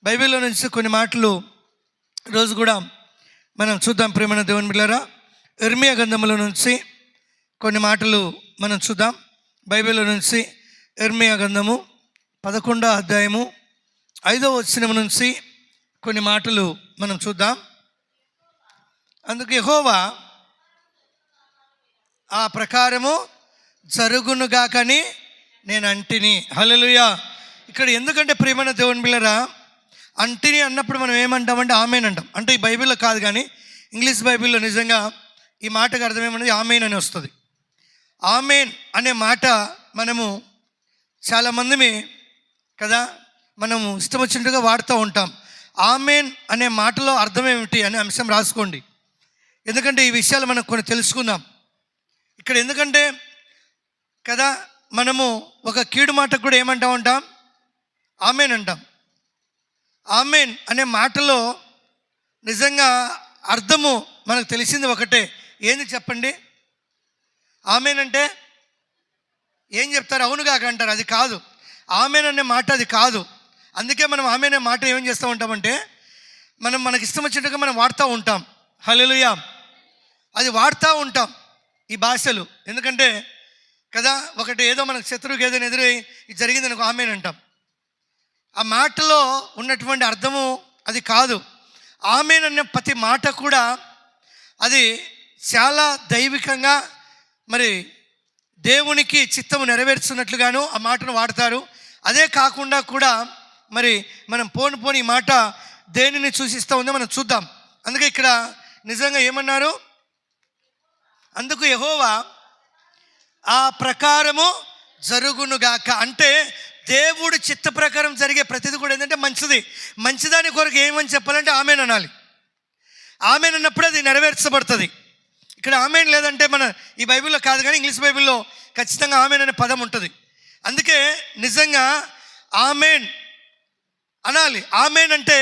బైబిల్లో నుంచి కొన్ని మాటలు ఈరోజు కూడా మనం చూద్దాం. ప్రియమైన దేవుని బిడ్డలారా, ఇర్మియా గ్రంథంలో నుంచి కొన్ని మాటలు మనం చూద్దాం. బైబిల్లో నుంచి ఇర్మియా గ్రంథము 11వ అధ్యాయము 5వ వచనం నుంచి కొన్ని మాటలు మనం చూద్దాం. అందుకు యెహోవా ఆ ప్రకారము జరుగునుగాకని నేను అంటిని. హల్లెలూయా. ఇక్కడ ఎందుకంటే ప్రియమైన దేవుని బిడ్డలారా, అంటిని అన్నప్పుడు మనం ఏమంటామంటే ఆమెన్ అంటాం. అంటే ఈ బైబిల్లో కాదు, కానీ ఇంగ్లీష్ బైబిల్లో నిజంగా ఈ మాటకు అర్థం ఏమన్నది ఆమెన్ అని వస్తుంది. ఆమెన్ అనే మాట మనము చాలామంది కదా మనము ఇష్టం వచ్చినట్టుగా వాడుతూ ఉంటాం. ఆమెన్ అనే మాటలో అర్థం ఏమిటి అనే అంశం రాసుకోండి. ఎందుకంటే ఈ విషయాలు మనం కొన్ని తెలుసుకుందాం ఇక్కడ. ఎందుకంటే కదా మనము ఒక కీడు మాటకు కూడా ఏమంటా ఉంటాం, ఆమెన్ అంటాం. ఆమెన్ అనే మాటలో నిజంగా అర్థము మనకు తెలిసింది ఒకటే. ఏంది చెప్పండి? ఆమెన్ అంటే ఏం చెప్తారు? అవునుగాక అంటారు. అది కాదు. ఆమెన్ అనే మాట అది కాదు. అందుకే మనం ఆమెన్ అనే మాట ఏం చేస్తూ ఉంటామంటే మనకి ఇష్టం వచ్చినట్టుగా మనం వాడుతూ ఉంటాం. హల్లెలూయా. అది వాడుతూ ఉంటాం ఈ భాషలు. ఎందుకంటే కదా ఒకటి ఏదో మనకు శత్రువుకి ఏదైనా ఎదురై ఇది జరిగింది అనుకో, ఆమెన్ అంటాం. ఆ మాటలో ఉన్నటువంటి అర్థము అది కాదు. ఆమెన్ అనే ప్రతి మాట కూడా అది చాలా దైవికంగా మరి దేవునికి చిత్తము నెరవేర్చున్నట్లుగాను ఆ మాటను వాడతారు. అదే కాకుండా కూడా మరి మనం పోని ఈ మాట దేనిని సూచిస్తూ ఉందో మనం చూద్దాం. అందుకే ఇక్కడ నిజంగా ఏమన్నారు? అందుకు యెహోవా ఆ ప్రకారము జరుగునుగాక. అంటే దేవుడు చిత్త ప్రకారం జరిగే ప్రతిదీ కూడా ఏంటంటే మంచిదాని కొరకు ఏమని చెప్పాలంటే ఆమెన్ అనాలి. ఆమెన్ అన్నప్పుడు అది నెరవేర్చబడుతుంది. ఇక్కడ ఆమెన్ లేదంటే మన ఈ బైబిల్లో కాదు, కానీ ఇంగ్లీష్ బైబిల్లో ఖచ్చితంగా ఆమెన్ అనే పదం ఉంటుంది. అందుకే నిజంగా ఆమెన్ అనాలి. ఆమెన్ అంటే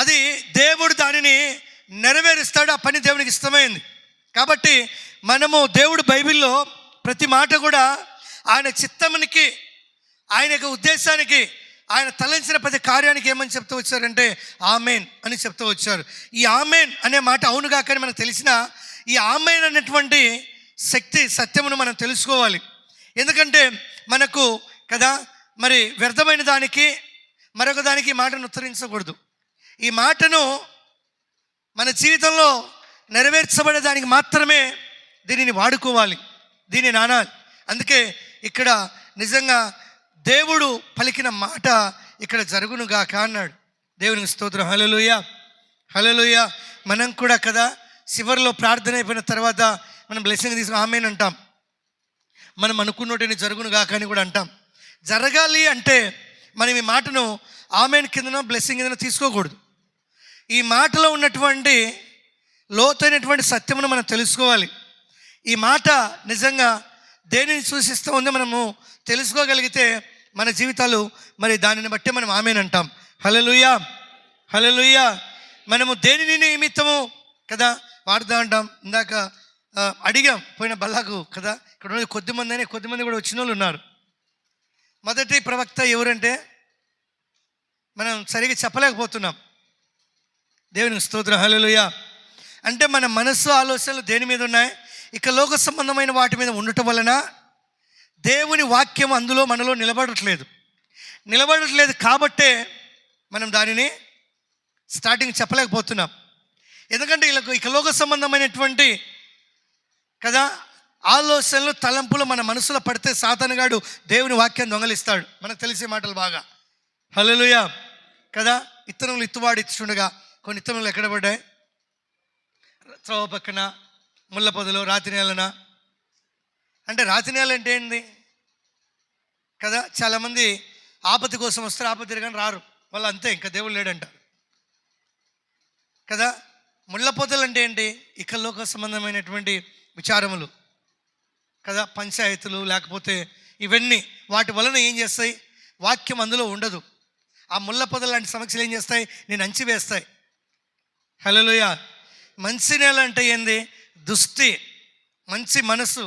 అది దేవుడు దానిని నెరవేరుస్తాడు. ఆ పని దేవునికి ఇష్టమైంది కాబట్టి మనము దేవుడు బైబిల్లో ప్రతి మాట కూడా ఆయన చిత్తమునికి, ఆయన యొక్క ఉద్దేశానికి, ఆయన తలంచిన ప్రతి కార్యానికి ఏమని చెప్తూ వచ్చారంటే ఆమెన్ అని చెప్తూ వచ్చారు. ఈ ఆమెన్ అనే మాట అవునుగా కానీ మనకు తెలిసిన ఈ ఆమెన్ అనేటువంటి శక్తి సత్యమును మనం తెలుసుకోవాలి. ఎందుకంటే మనకు కదా మరి వ్యర్థమైన దానికి మరొక దానికి ఈ మాటను ఉత్తరించకూడదు. ఈ మాటను మన జీవితంలో నెరవేర్చబడే దానికి మాత్రమే దీనిని వాడుకోవాలి, దీనిని అనాలి. అందుకే ఇక్కడ నిజంగా దేవుడు పలికిన మాట ఇక్కడ జరుగునుగాక అన్నాడు. దేవునికి స్తోత్రం. హల్లెలూయా, హల్లెలూయా. మనం కూడా కదా చివరిలో ప్రార్థన అయిపోయిన తర్వాత మనం బ్లెస్సింగ్ తీసుకుని ఆమెన్ అంటాం. మనం అనుకున్నట్టుని జరుగునుగాక అని కూడా అంటాం. జరగాలి అంటే మనం ఈ మాటను ఆమెన్ కిందనో బ్లెస్సింగ్ కిందనో తీసుకోకూడదు. ఈ మాటలో ఉన్నటువంటి లోతైనటువంటి సత్యమును మనం తెలుసుకోవాలి. ఈ మాట నిజంగా దేనిని సూచిస్తూ ఉందో మనము తెలుసుకోగలిగితే మన జీవితాలు మరి దానిని బట్టి మనం ఆమెన్ అంటాం. హల్లెలూయా, హల్లెలూయా. మనము దేనిని నిమిత్తము కదా వాడుతూ ఉంటాం. ఇందాక అడిగాం పోయిన బల్లాకు కదా, ఇక్కడ ఉన్నది కొద్దిమంది కూడా వచ్చిన వాళ్ళు ఉన్నారు. మొదటి ప్రవక్త ఎవరంటే మనం సరిగా చెప్పలేకపోతున్నాం. దేవునికి స్తోత్రం. హల్లెలూయా. అంటే మన మనస్సు ఆలోచనలు దేని మీద ఉన్నాయి? ఇక లోక సంబంధమైన వాటి మీద ఉండటం వలన దేవుని వాక్యం అందులో మనలో నిలబడట్లేదు కాబట్టే మనం దానిని స్టార్టింగ్ చెప్పలేకపోతున్నాం. ఎందుకంటే ఇక లోక సంబంధమైనటువంటి కదా ఆలోచనలు తలంపులు మన మనసులో పడితే సాతానుగాడు దేవుని వాక్యాన్ని దొంగలిస్తాడు. మనకు తెలిసే మాటలు బాగా. హల్లెలూయా కదా. ఇత్తనములు ఇత్తువాడు ఇచ్చుండగా కొన్ని ఇత్తనములు ఎక్కడ పడ్డాయి? త్రోవ పక్కన, ముళ్ళ పొదలో, రాతి నేలన. అంటే రాతి నేల అంటే ఏంది కదా? చాలామంది ఆపత్తి కోసం వస్తారు, ఆపత్తి కానీ రారు. వాళ్ళు అంతే, ఇంకా దేవుడు లేడంటారు కదా. ముళ్ళ పొదలు అంటే ఏంటి? ఇక లోక సంబంధమైనటువంటి విచారములు కదా, పంచాయతీలు లేకపోతే ఇవన్నీ వాటి వలన ఏం చేస్తాయి? వాక్యం అందులో ఉండదు. ఆ ముళ్ళ పొదలు లాంటి సమస్యలు ఏం చేస్తాయి? నేను అంచివేస్తాయి. హల్లెలూయా. మంచి నేల అంటే ఏంది? దుష్టి, మంచి మనసు,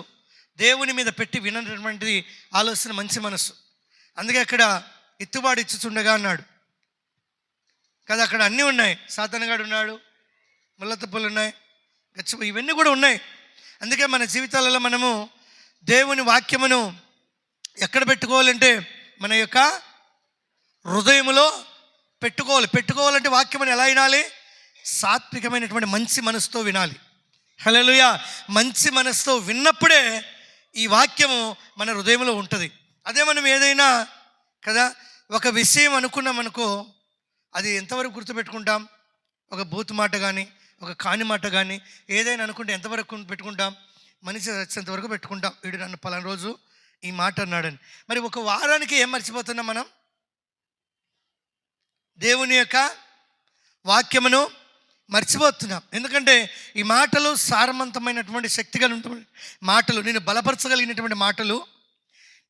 దేవుని మీద పెట్టి వినటువంటి ఆలోచన మంచి మనసు. అందుకే అక్కడ ఇత్తుబాటు ఇచ్చుచుండగా అన్నాడు. కదా. అక్కడ అన్నీ ఉన్నాయి, సాతానుగాడు ఉన్నాడు, ముళ్ళ తుప్పలు ఉన్నాయి, ఇవన్నీ కూడా ఉన్నాయి. అందుకే మన జీవితాలలో మనము దేవుని వాక్యమును ఎక్కడ పెట్టుకోవాలంటే మన యొక్క హృదయములో పెట్టుకోవాలంటే వాక్యమును ఎలా వినాలి? సాత్వికమైనటువంటి మంచి మనసుతో వినాలి. హల్లెలూయా. మంచి మనసుతో విన్నప్పుడే ఈ వాక్యము మన హృదయంలో ఉంటుంది. అదే మనం ఏదైనా కదా ఒక విషయం అనుకున్నామనుకో, అది ఎంతవరకు గుర్తుపెట్టుకుంటాం? ఒక బూత్ మాట కానీ, ఒక కాని మాట కానీ ఏదైనా అనుకుంటే ఎంతవరకు పెట్టుకుంటాం? మనిషి వచ్చేంతవరకు పెట్టుకుంటాం. వీడు నన్ను పలానా రోజు ఈ మాట అన్నాడని. మరి ఒక వారానికి ఏం మర్చిపోతున్నాం మనం? దేవుని యొక్క వాక్యమును మర్చిపోతున్నాం. ఎందుకంటే ఈ మాటలు సారవంతమైనటువంటి శక్తి కలిగినటువంటి మాటలు, నేను బలపరచగలిగినటువంటి మాటలు,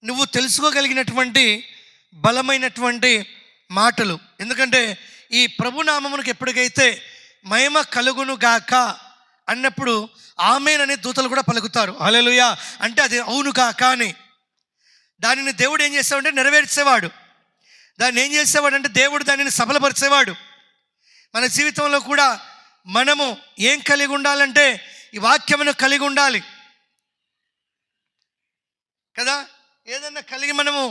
నువ్వు తెలుసుకోగలిగినటువంటి బలమైనటువంటి మాటలు. ఎందుకంటే ఈ ప్రభునామమునకు ఎప్పటికైతే మహిమ కలుగును గాక అన్నప్పుడు ఆమేన్ అనే దూతలు కూడా పలుకుతారు. హల్లెలూయా అంటే అది అవును గాక అని. దానిని దేవుడు ఏం చేసేవాడంటే నెరవేర్చేవాడు. దాన్ని ఏం చేసేవాడు అంటే దేవుడు దానిని సఫలపరిచేవాడు. మన జీవితంలో కూడా మనము ఏం కలిగి ఉండాలంటే ఈ వాక్యమును కలిగి ఉండాలి కదా. ఏదన్నా కలిగి మనము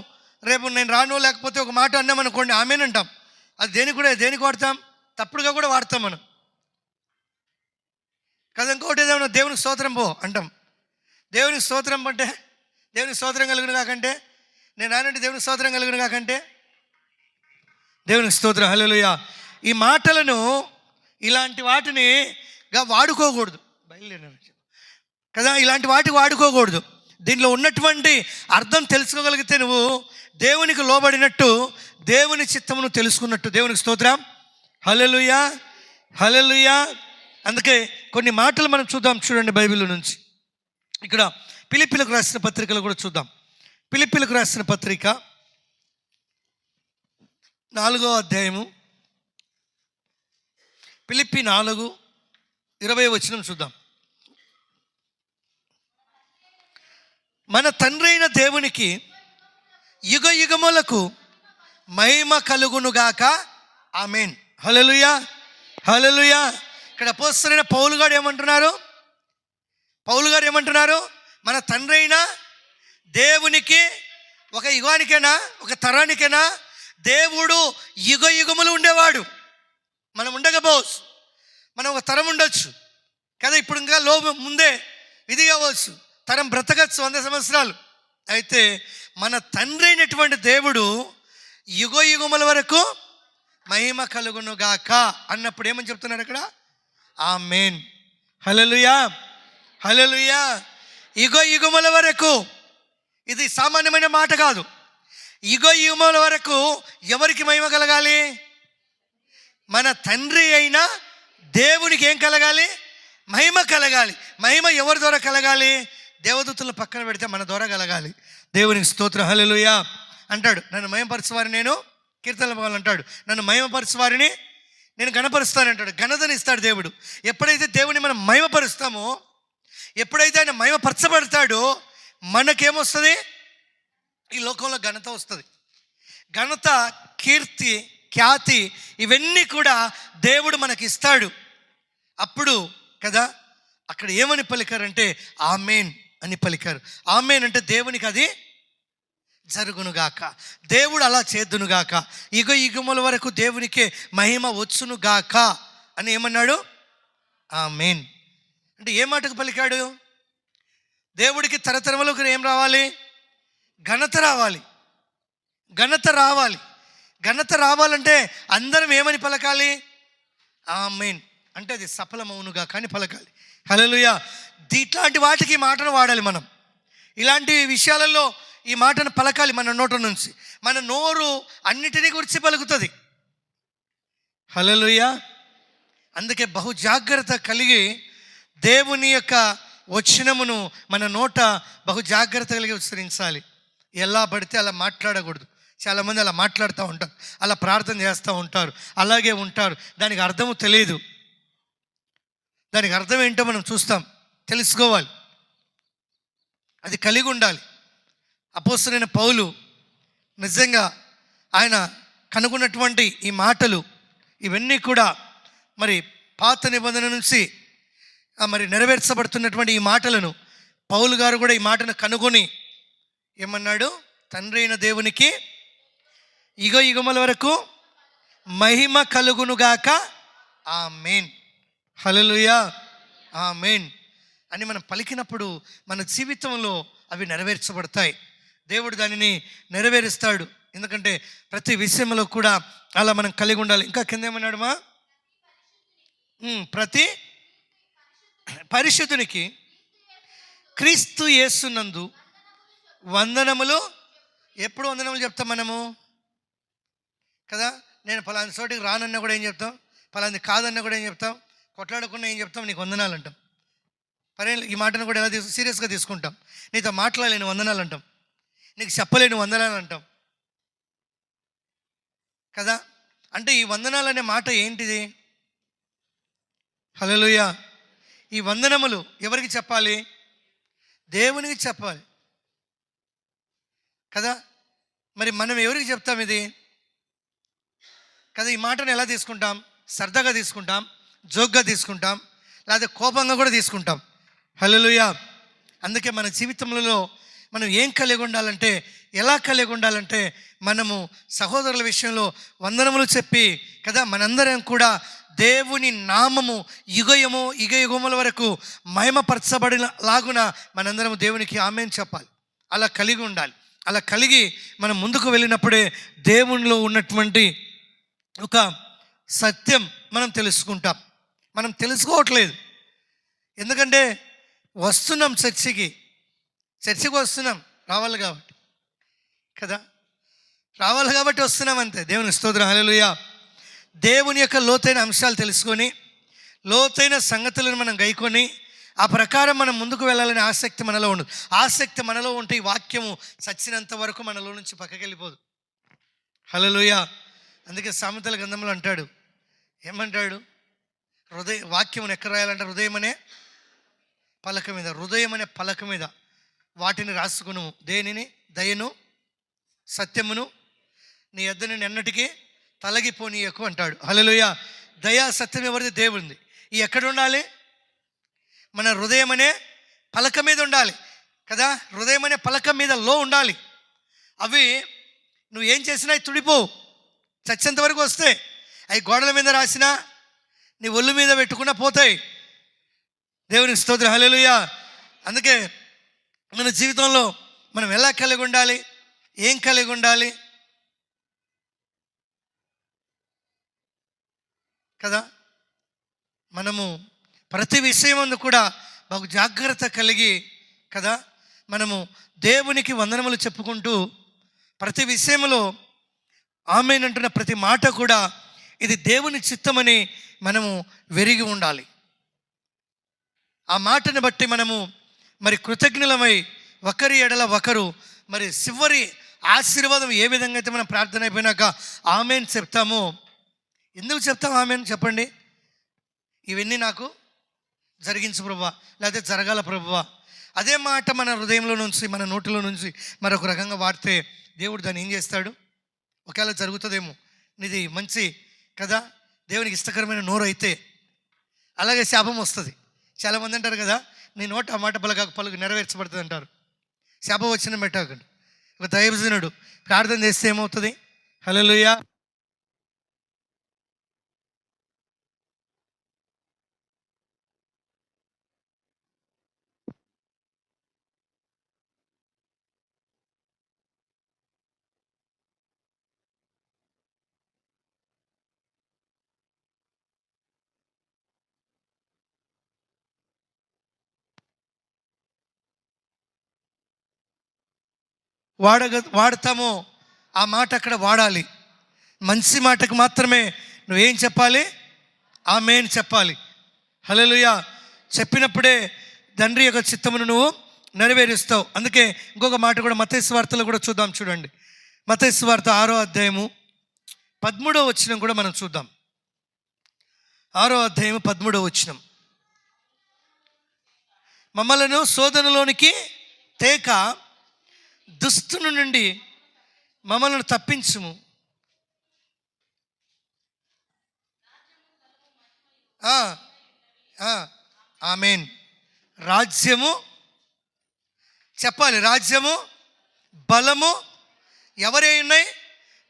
రేపు నేను రాను లేకపోతే ఒక మాట అన్నామనుకోండి, ఆమేన్ అంటాం. అది దేనికి వాడతాం? తప్పుడుగా కూడా వాడతాం మనం కదా. ఇంకోటి ఏదైనా దేవునికి స్తోత్రం పో అంటాం. దేవునికి స్తోత్రం అంటే దేవునికి స్తోత్రం కలుగును కాకంటే, నేను ఆనంటే దేవునికి స్తోత్రం కలుగును కాకంటే దేవునికి స్తోత్రం. హల్లెలూయా. ఈ మాటలను ఇలాంటి వాటిని వాడుకోకూడదు, బయలుదేరిన కదా. ఇలాంటి వాటికి వాడుకోకూడదు. దీనిలో ఉన్నటువంటి అర్థం తెలుసుకోగలిగితే నువ్వు దేవునికి లోబడినట్టు, దేవుని చిత్తమును తెలుసుకున్నట్టు. దేవునికి స్తోత్రం. హల్లెలూయా, హల్లెలూయా. అందుకే కొన్ని మాటలు మనం చూడండి బైబిల్ నుంచి. ఇక్కడ ఫిలిప్పీలకు రాసిన పత్రికలు కూడా చూద్దాం. ఫిలిప్పీలకు రాసిన పత్రిక 4వ అధ్యాయము, ఫిలిప్పీ 4:20 చూద్దాం. మన తండ్రి అయిన దేవునికి యుగ యుగములకు మహిమ కలుగునుగాక, ఆమేన్. హల్లెలూయా, హల్లెలూయా. ఇక్కడ అపోస్తలుడైన పౌలు గారు ఏమంటున్నారు? మన తండ్రి అయిన దేవునికి ఒక యుగానికైనా ఒక తరానికైనా దేవుడు యుగ యుగములు ఉండేవాడు. మనం ఉండకపోవచ్చు, మనం ఒక తరం ఉండొచ్చు కదా. ఇప్పుడు ఇంకా ముందే ఇది కావచ్చు, తరం బ్రతకచ్చు 100 సంవత్సరాలు. అయితే మన తండ్రి అయినటువంటి దేవుడు యుగ యుగముల వరకు మహిమ కలుగును గాక అన్నప్పుడు ఏమని చెప్తున్నారు అక్కడ? ఆమేన్. హల్లెలూయా, హల్లెలూయా. యుగ యుగముల వరకు, ఇది సామాన్యమైన మాట కాదు. యుగ యుగముల వరకు ఎవరికి మహిమ కలగాలి? మన తండ్రి అయిన దేవునికి ఏం కలగాలి? మహిమ కలగాలి. మహిమ ఎవరి ద్వారా కలగాలి? దేవదూతలను పక్కన పెడితే మన ద్వారా కలగాలి. దేవునికి స్తోత్రం. హల్లెలూయా. అంటాడు, నన్ను మహిమపరచువారిని నేను కీర్తనలు అంటాడు, నన్ను మహిమపరచువారిని నేను గణపరుస్తానంటాడు. ఘనతని ఇస్తాడు దేవుడు. ఎప్పుడైతే దేవుని మనం మహిమపరుస్తామో, ఎప్పుడైతే ఆయన మహిమపరచబడతాడో మనకేమొస్తుంది? ఈ లోకంలో ఘనత వస్తుంది. ఘనత, కీర్తి, ఖ్యాతి ఇవన్నీ కూడా దేవుడు మనకి ఇస్తాడు. అప్పుడు కదా అక్కడ ఏమని పలికారంటే ఆమేన్ అని పలికారు. ఆమేన్ అంటే దేవునికి అది జరుగునుగాక, దేవుడు అలా చేద్దునుగాక, యుగ యుగముల వరకు దేవునికే మహిమ వచ్చునుగాక అని ఏమన్నాడు? ఆమేన్. అంటే ఏ మాటకు పలికాడు? దేవుడికి తరతరములకు ఏం రావాలి? ఘనత రావాలి. ఘనత రావాలి. ఘనత రావాలంటే అందరం ఏమని పలకాలి? ఆమేన్ అంటే అది సఫలమవునుగా కానీ పలకాలి. హల్లెలూయా. ఇట్లాంటి వాటికి ఈ మాటను వాడాలి మనం. ఇలాంటి విషయాలలో ఈ మాటను పలకాలి మన నోట నుంచి. మన నోరు అన్నిటినీ గురించి పలుకుతుంది. హల్లెలూయా. అందుకే బహు జాగ్రత్త కలిగి దేవుని యొక్క వచనమును మన నోట బహు జాగ్రత్త కలిగి ఉచ్చరించాలి. ఎలా పడితే అలా మాట్లాడకూడదు. చాలామంది అలా మాట్లాడుతూ ఉంటారు, అలా ప్రార్థన చేస్తూ ఉంటారు, అలాగే ఉంటారు. దానికి అర్థము తెలియదు. దానికి అర్థం ఏంటో మనం చూస్తాం, తెలుసుకోవాలి. అది కలిగి ఉండాలి. అపోస్తలుడైన పౌలు నిజంగా ఆయన కనుగొన్నటువంటి ఈ మాటలు ఇవన్నీ కూడా మరి పాత నిబంధన నుంచి మరి నెరవేర్చబడుతున్నటువంటి ఈ మాటలను పౌలు గారు కూడా ఈ మాటను కనుగొని ఏమన్నాడు? తండ్రి అయిన దేవునికి యుగ యుగముల వరకు మహిమ కలుగునుగాక, ఆమేన్, హల్లెలూయా, ఆమేన్ అని మనం పలికినప్పుడు మన జీవితంలో అవి నెరవేర్చబడతాయి. దేవుడు దానిని నెరవేరుస్తాడు. ఎందుకంటే ప్రతి విషయంలో కూడా అలా మనం కలిగి ఉండాలి. ఇంకా కింద ఏమన్నాడు? ప్రతి పరిశుద్ధునికి క్రీస్తు యేసునందు వందనములు. ఎప్పుడు వందనములు చెప్తాం మనము కదా? నేను ఫలాని చోటికి రానన్నా కూడా ఏం చెప్తాం? ఫలాని కాదన్నా కూడా ఏం చెప్తాం? కొట్లాడకుండా ఏం చెప్తాం? నీకు వందనాలు అంటాం. ఈ మాటను కూడా ఎలా సీరియస్గా తీసుకుంటాం? నీతో మాట్లాడలేని వందనాలు అంటాం, నీకు చెప్పలేని వందనాలు అంటాం కదా. అంటే ఈ వందనాలు అనే మాట ఏంటిది? హల్లెలూయా. ఈ వందనములు ఎవరికి చెప్పాలి? దేవునికి చెప్పాలి కదా. మరి మనం ఎవరికి చెప్తాం ఇది కదా? ఈ మాటను ఎలా తీసుకుంటాం? సరదాగా తీసుకుంటాం, జోక్గా తీసుకుంటాం, లేదా కోపంగా కూడా తీసుకుంటాం. హల్లెలూయా. అందుకే మన జీవితంలో మనం ఏం కలిగి ఉండాలంటే, ఎలా కలిగి ఉండాలంటే, మనము సహోదరుల విషయంలో వందనములు చెప్పి కదా మనందరం కూడా దేవుని నామము యుగ యుగముల వరకు మహిమపరచబడిన లాగున మనందరం దేవునికి ఆమేన్ చెప్పాలి. అలా కలిగి ఉండాలి. అలా కలిగి మనం ముందుకు వెళ్ళినప్పుడే దేవునిలో ఉన్నటువంటి ఒక సత్యం మనం తెలుసుకుంటాం. మనం తెలుసుకోవట్లేదు. ఎందుకంటే వస్తున్నాం చర్చికి వస్తున్నాం, రావాలి కాబట్టి కదా, రావాలి కాబట్టి వస్తున్నాం అంతే. దేవుని స్తోత్రం, హల్లెలూయా. దేవుని యొక్క లోతైన అంశాలు తెలుసుకొని, లోతైన సంగతులను మనం గైకొని, ఆ ప్రకారం మనం ముందుకు వెళ్ళాలనే ఆసక్తి మనలో ఉండదు. ఆసక్తి మనలో ఉంటే ఈ వాక్యము చచ్చినంత వరకు మనలో నుంచి పక్కకి వెళ్ళిపోదు. హల్లెలూయా. అందుకే సామెతల గ్రంథంలో అంటాడు, ఏమంటాడు? వాక్యమును ఎక్కడ రాయాలంటే హృదయం అనే పలక మీద వాటిని రాసుకును. దేనిని? దయను సత్యమును నీ యొద్ద నుండి ఎన్నటికీ తొలగిపోనీయకు అంటాడు. హల్లెలూయా. దయా సత్యం ఎవరిది? దేవునిది. ఈ ఎక్కడ ఉండాలి? మన హృదయం అనే పలక మీద ఉండాలి కదా. హృదయం అనే పలక మీద ఉండాలి. అవి నువ్వు ఏం చేసినా తుడిపోవు, చచ్చేంత వరకు వస్తే. అవి గోడల మీద రాసినా, నీ ఒళ్ళు మీద పెట్టుకున్నా పోతాయి. దేవునికి స్తోత్రం, హల్లెలూయా. అందుకే మన జీవితంలో మనం ఎలా కలిగి ఉండాలి, ఏం కలిగి ఉండాలి కదా. మనము ప్రతి విషయం కూడా బాగా జాగ్రత్త కలిగి కదా మనము దేవునికి వందనములు చెప్పుకుంటూ ప్రతి విషయంలో ఆమేన్ అంటున్న ప్రతి మాట కూడా ఇది దేవుని చిత్తమని మనము వెరిగి ఉండాలి. ఆ మాటను బట్టి మనము మరి కృతజ్ఞులమై ఒకరి ఎడల ఒకరు మరి చివరి ఆశీర్వాదం ఏ విధంగా అయితే మనం ప్రార్థన అయిపోయినాక ఆమేన్ చెప్తామో. ఎందుకు చెప్తాం ఆమేన్ చెప్పండి? ఇవన్నీ నాకు జరిగించు ప్రభువా, లేకపోతే జరగాల ప్రభువా. అదే మాట మన హృదయంలో నుంచి, మన నోటిలో నుంచి మరొక రకంగా వాడితే దేవుడు దాన్ని ఏం చేస్తాడు? ఒకవేళ జరుగుతుందేమో, నీది మంచి కదా, దేవునికి ఇష్టకరమైన నోరు అయితే, అలాగే శాపం వస్తుంది. చాలామంది అంటారు కదా, నీ నోట ఆ మాట పలుకు నెరవేర్చబడుతుంది అంటారు. శాపం వచ్చిన పెట్టకండి. ఒక దైవజనుడు ప్రార్థన చేస్తే ఏమవుతుంది? హల్లెలూయా. వాడతామో ఆ మాట అక్కడ వాడాలి. మంచి మాటకు మాత్రమే నువ్వేం చెప్పాలి? ఆమేన్ చెప్పాలి. హల్లెలూయా. చెప్పినప్పుడే తండ్రి యొక్క చిత్తమును నువ్వు నెరవేరుస్తావు. అందుకే ఇంకొక మాట కూడా మత్తయి సువార్తలో కూడా చూద్దాం. చూడండి, మత్తయి సువార్త 6వ అధ్యాయము 13వ వచనం కూడా మనం చూద్దాం. 6వ అధ్యాయము 13వ వచనం. మమ్మలను శోధనలోనికి తేక దుష్టుని నుండి మమ్మల్ని తప్పించుము. ఆ, ఆ, ఆమేన్. రాజ్యము చెప్పాలి. రాజ్యము బలము ఎవరి ఉన్నాయి?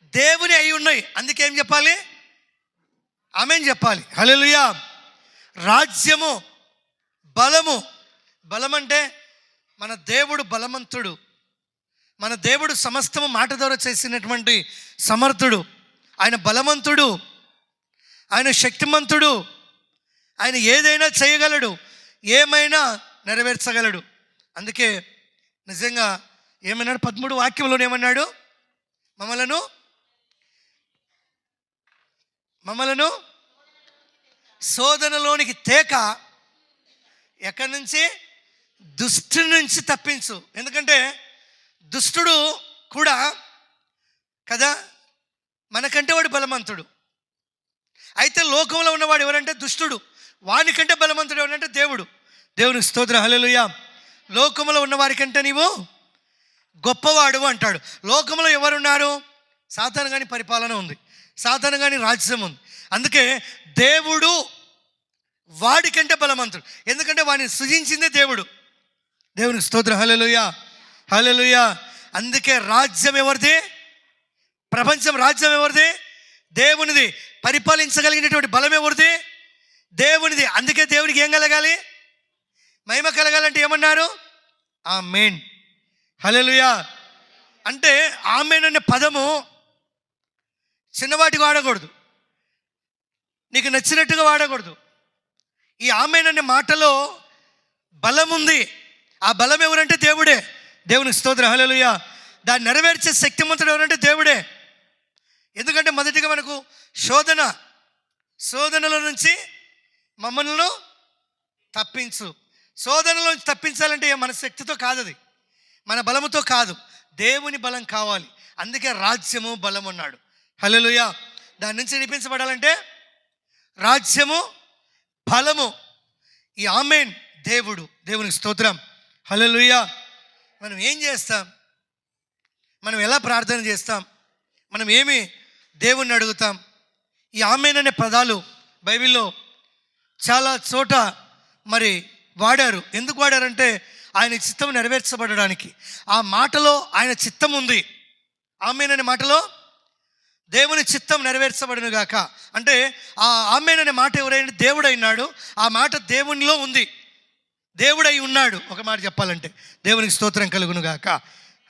దేవుని అయి ఉన్నాయి. అందుకేం చెప్పాలి? ఆమేన్ చెప్పాలి. హల్లెలూయా. రాజ్యము బలము. బలం అంటే మన దేవుడు బలవంతుడు. మన దేవుడు సమస్తము మాట ద్వారా చేసినటువంటి సమర్థుడు. ఆయన బలవంతుడు, ఆయన శక్తిమంతుడు, ఆయన ఏదైనా చేయగలడు, ఏమైనా నెరవేర్చగలడు. అందుకే నిజంగా ఏమన్నాడు? 13 వాక్యంలోనే ఏమన్నాడు? మమ్మలను శోధనలోనికి తేక ఎక్కడి నుంచి? దుష్టుడి నుంచి తప్పించు. ఎందుకంటే దుష్టుడు కూడా కదా మనకంటే వాడు బలవంతుడు. అయితే లోకంలో ఉన్నవాడు ఎవరంటే దుష్టుడు. వానికంటే బలవంతుడు ఎవరంటే దేవుడు. దేవునికి స్తోత్రం. హల్లెలూయా. లోకంలో ఉన్నవారికంటే నీవు గొప్పవాడు అంటాడు. లోకంలో ఎవరున్నారు? సాతాను గాని పరిపాలన ఉంది, సాతాను గాని రాజ్యం ఉంది. అందుకే దేవుడు వాడికంటే బలవంతుడు. ఎందుకంటే వాడిని సృజించిందే దేవుడు. దేవునికి స్తోత్రం. హల్లెలూయా, హల్లెలూయా. అందుకే రాజ్యం ఎవరిది? ప్రపంచం రాజ్యం ఎవరిది? దేవునిది. పరిపాలించగలిగినటువంటి బలం ఎవరిది? దేవునిది. అందుకే దేవునికి ఏం కలగాలి? మహిమ కలగాలంటే ఏమన్నారు? ఆమేన్. హల్లెలూయా. అంటే ఆమేన్ అనే పదము చిన్నవాటికి వాడకూడదు, నీకు నచ్చినట్టుగా వాడకూడదు. ఈ ఆమేన్ అనే మాటలో బలం ఉంది. ఆ బలం ఎవరంటే దేవుడే. దేవునికి స్తోత్రం. హల్లెలూయా. దాన్ని నెరవేర్చే శక్తిమంతుడు ఎవరంటే దేవుడే. ఎందుకంటే మొదటిగా మనకు శోధనల నుంచి మమ్మల్ని తప్పించు. శోధనలో నుంచి తప్పించాలంటే మన శక్తితో కాదు, అది మన బలముతో కాదు, దేవుని బలం కావాలి. అందుకే రాజ్యము బలం అన్నాడు. హల్లెలూయా. దాని నుంచి విడిపించబడాలంటే రాజ్యము బలము ఈ ఆమేన్ దేవుడు. దేవునికి స్తోత్రం. హల్లెలూయా. మనం ఏం చేస్తాం? మనం ఎలా ప్రార్థన చేస్తాం? మనం ఏమి దేవుణ్ణి అడుగుతాం? ఈ ఆమేన్ అనే పదాలు బైబిల్లో చాలా చోట మరి వాడారు. ఎందుకు వాడారంటే ఆయన చిత్తం నెరవేర్చబడడానికి. ఆ మాటలో ఆయన చిత్తం ఉంది. ఆమేన్ అనే మాటలో దేవుని చిత్తం నెరవేర్చబడును గాక అంటే ఆ ఆమేన్ అనే మాట ఎవరైనా దేవుడైనాడు. ఆ మాట దేవునిలో ఉంది, దేవుడై ఉన్నాడు. ఒక మాట చెప్పాలంటే దేవునికి స్తోత్రం కలుగును గాక.